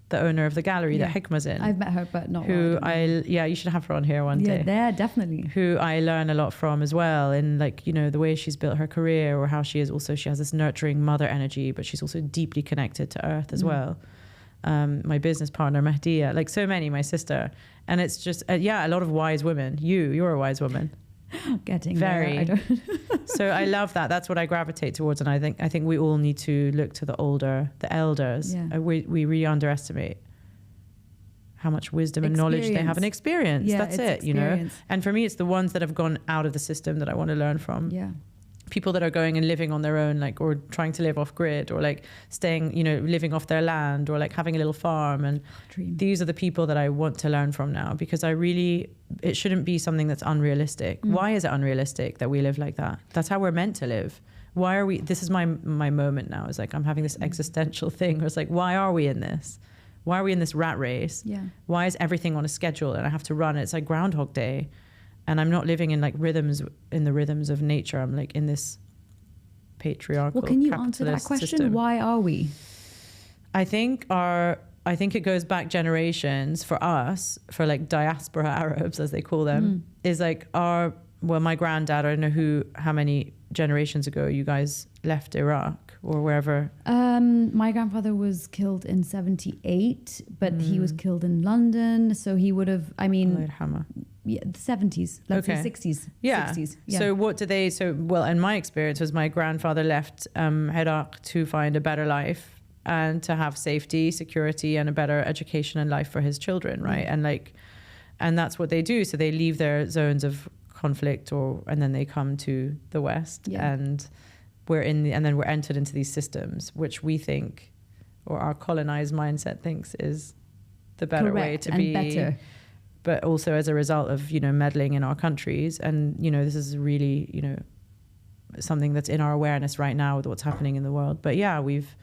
the owner of the gallery that Hikma's in. I've met her, but not you should have her on here one day. Yeah, definitely. Who I learn a lot from as well, in like, you know, the way she's built her career, or how she has this nurturing mother energy, but she's also deeply connected to earth as well. My business partner Mahdiya, like so many, my sister, and it's just a lot of wise women. You're a wise woman. Getting very there. So I love that. That's what I gravitate towards, and I think we all need to look to the elders. We really underestimate how much wisdom and knowledge they have, and experience. That's it, you know. And for me, it's the ones that have gone out of the system that I want to learn from. People that are going and living on their own, like, or trying to live off grid, or like staying, you know, living off their land, or like having a little farm. And these are the people that I want to learn from now, because it shouldn't be something that's unrealistic. Why is it unrealistic that we live like that? That's how we're meant to live. Why are we, this is my moment now. It's like, I'm having this existential thing where it's like, why are we in this? Why are we in this rat race? Why is everything on a schedule and I have to run? It's like Groundhog Day. And I'm not living in like the rhythms of nature. I'm like in this patriarchal. Well, can you answer that question? System. Why are we? I think it goes back generations for us, for like diaspora Arabs, as they call them, is like my granddad, I don't know how many generations ago you guys left Iraq or wherever. My grandfather was killed in 1978, but he was killed in London. So he would have, I mean, the 70s, let's say 60s. 60s. So what do they, in my experience was my grandfather left Iraq to find a better life and to have safety, security, and a better education and life for his children, right? And that's what they do. So they leave their zones of conflict, and then they come to the West, and then we're entered into these systems, which we think, or our colonized mindset thinks, is the better way to be. Better. But also as a result of, you know, meddling in our countries. And, you know, this is really, you know, something that's in our awareness right now with what's happening in the world. But yeah, we've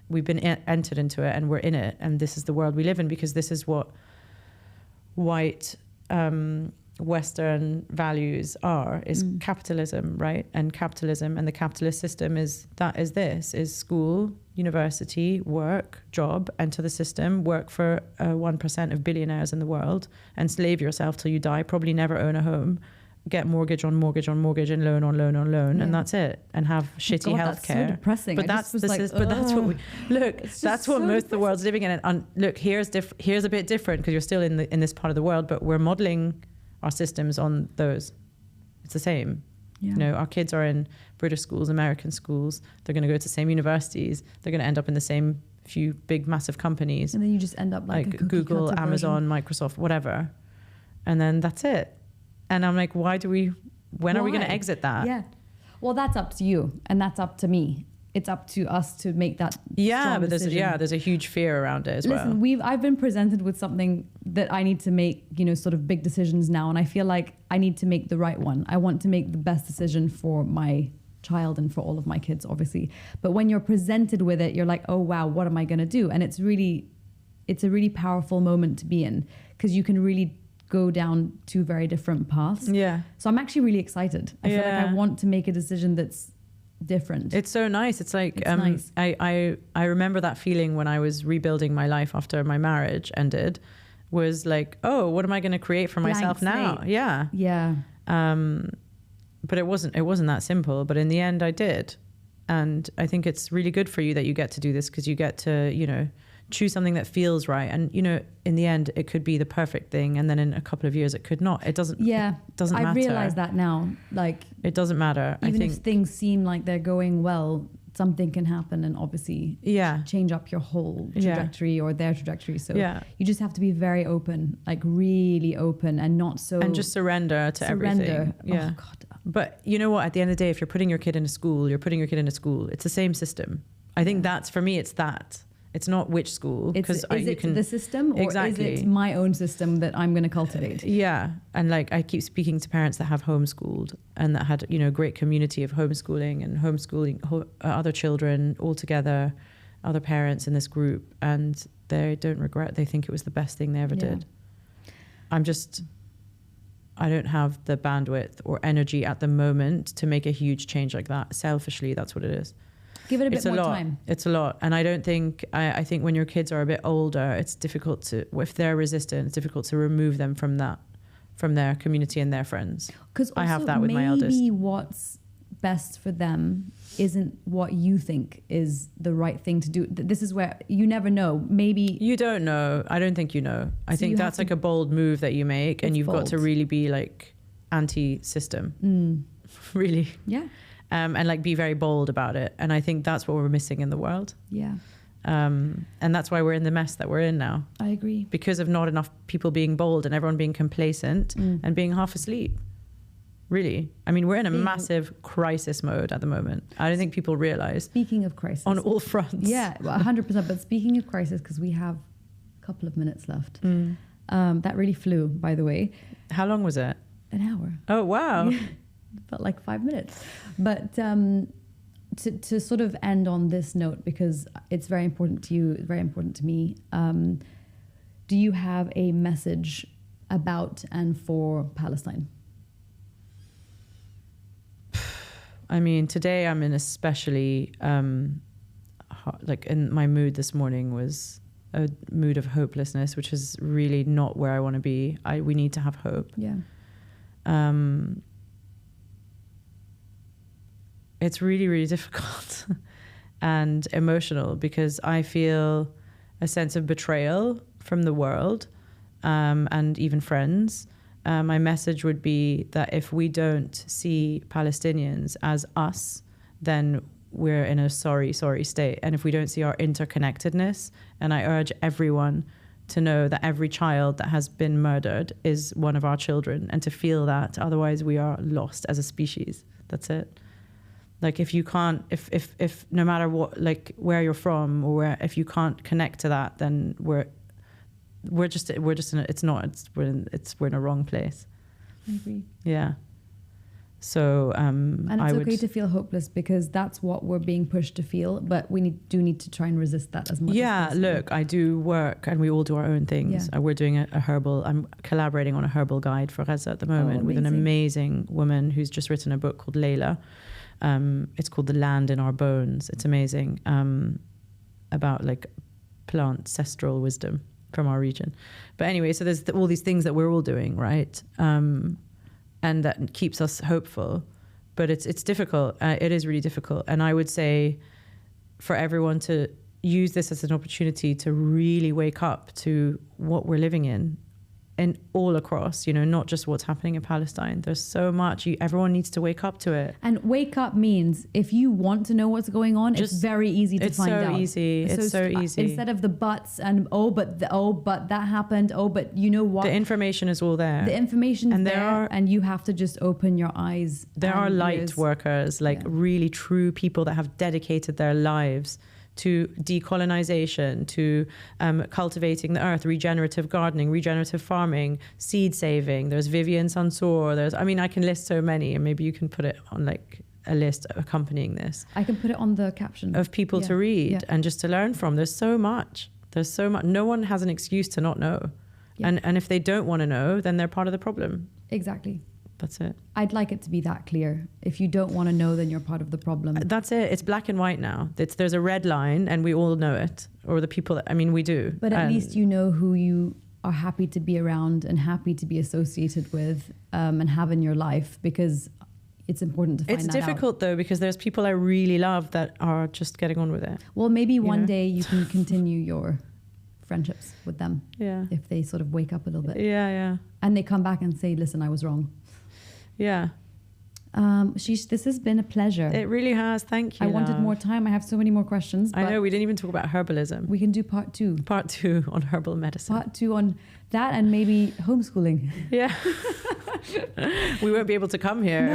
been entered into it, and we're in it. And this is the world we live in, because this is what white Western values is capitalism, right? And capitalism and the capitalist system is school, university, work, job, enter the system, work for 1% of billionaires in the world, enslave yourself till you die, probably never own a home, get mortgage on mortgage on mortgage, and loan on loan on loan, and that's it, and have shitty healthcare. That's so depressing. But that's what we look. That's what most of the world's living in. And look, here's a bit different, because you're still in this part of the world, but we're modeling our systems on those. It's the same. You know, our kids are in British schools, American schools. They're going to go to the same universities. They're going to end up in the same few big, massive companies. And then you just end up like a Google, Amazon, Microsoft, whatever. And then that's it. And I'm like, when are we going to exit that? Yeah. Well, that's up to you, and that's up to me. It's up to us to make that strong decision. There's a huge fear around it as well. Listen, I've been presented with something that I need to make, you know, sort of big decisions now, and I feel like I need to make the right one. I want to make the best decision for my child and for all of my kids, obviously. But when you're presented with it, you're like, oh wow, what am I going to do? And it's a really powerful moment to be in, because you can really go down two very different paths. Yeah. So I'm actually really excited. I feel like I want to make a decision that's different. It's so nice. It's like nice. I remember that feeling when I was rebuilding my life after my marriage ended, was like, oh, what am I going to create for myself now? Yeah. But it wasn't that simple, but in the end I did. And I think it's really good for you that you get to do this, because you get to, you know, choose something that feels right. And, you know, in the end it could be the perfect thing, and then in a couple of years it could not. It doesn't matter. I realize that now. Like, it doesn't matter. Even if things seem like they're going well, something can happen and obviously change up your whole trajectory or their trajectory. So you just have to be very open, like really open, and not so... And just surrender to everything. Yeah. Oh, God. But you know what? At the end of the day, if you're putting your kid in a school, It's the same system. I think that's, for me, it's that. It's not which school. Is it the system, or is it my own system that I'm going to cultivate? Yeah. And like, I keep speaking to parents that have homeschooled and that had, you know, a great community of homeschooling and homeschooling other children all together, other parents in this group, and they don't regret. They think it was the best thing they ever did. I don't have the bandwidth or energy at the moment to make a huge change like that. Selfishly, that's what it is. Give it a bit It's a more lot. time. It's a lot. And I don't think, I think when your kids are a bit older, it's difficult to, if they're resistant, it's difficult to remove them from that, from their community and their friends. Because I have that with my eldest. Maybe what's best for them isn't what you think is the right thing to do. This is where you never know. Maybe you don't know. I don't think you know. I think that's like a bold move that you make, and you've got to really be like anti-system. Really. Yeah. And like be very bold about it. And I think that's what we're missing in the world. Yeah. And that's why we're in the mess that we're in now. I agree. Because of not enough people being bold and everyone being complacent and being half asleep. Really. I mean, we're in a massive crisis mode at the moment. I don't think people realize. Speaking of crisis. On all fronts. Yeah, 100%. But speaking of crisis, because we have a couple of minutes left. That really flew, by the way. How long was it? An hour. Oh, wow. Yeah. Felt like 5 minutes. But to sort of end on this note, because it's very important to you, very important to me, do you have a message about and for Palestine? I mean, today I'm in especially, like in my mood this morning was a mood of hopelessness, which is really not where I want to be. We need to have hope. Yeah. It's really, really difficult and emotional because I feel a sense of betrayal from the world and even friends. My message would be that if we don't see Palestinians as us, then we're in a sorry state. And if we don't see our interconnectedness, and I urge everyone to know that every child that has been murdered is one of our children, and to feel that, otherwise we are lost as a species. That's it. Like if you can't, if no matter what, like where you're from or where, if you can't connect to that, then we're just in we're in a wrong place. I agree. Yeah. So and it's okay to feel hopeless because that's what we're being pushed to feel, but we need to try and resist that as much as possible. Look, I do work and we all do our own things. Yeah. We're doing I'm collaborating on a herbal guide for Gaza at the moment with an amazing woman who's just written a book called Layla. It's called The Land in Our Bones. It's amazing, about like plant ancestral wisdom from our region. But anyway, so there's all these things that we're all doing, right? And that keeps us hopeful. But it's difficult. It is really difficult. And I would say for everyone to use this as an opportunity to really wake up to what we're living in. And all across, not just what's happening in Palestine. There's so much. Everyone needs to wake up to it. And wake up means if you want to know what's going on, it's very easy to find out. It's so easy. Instead of the buts and but that happened. But you know what? The information is all there. The information is there, and you have to just open your eyes. There are light workers, really true people that have dedicated their lives to decolonization, to cultivating the earth, regenerative gardening, regenerative farming, seed saving. There's Vivian Sansour. I can list so many, and maybe you can put it on like a list accompanying this. I can put it on the caption. Of people to read and just to learn from. There's so much. No one has an excuse to not know. Yeah. And if they don't want to know, then they're part of the problem. Exactly. That's it. I'd like it to be that clear. If you don't want to know, then you're part of the problem. That's it. It's black and white now. There's a red line and we all know it. Or the people that, we do. But at least you know who you are happy to be around and happy to be associated with and have in your life, because it's important to find that out. It's difficult though, because there's people I really love that are just getting on with it. Well, maybe one day you can continue your friendships with them. Yeah. If they sort of wake up a little bit. Yeah. And they come back and say, listen, I was wrong. Yeah. This has been a pleasure. It really has. Thank you. I wanted more time. I have so many more questions. I know we didn't even talk about herbalism. We can do part 2. Part 2 on herbal medicine. Part 2 on that and maybe homeschooling. Yeah. We won't be able to come here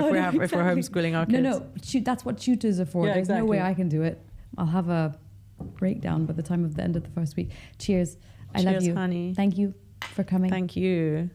if we're homeschooling our kids. No. That's what tutors are for. Yeah, There's no way I can do it. I'll have a breakdown by the time of the end of the first week. Cheers. I love you. Honey. Thank you for coming. Thank you.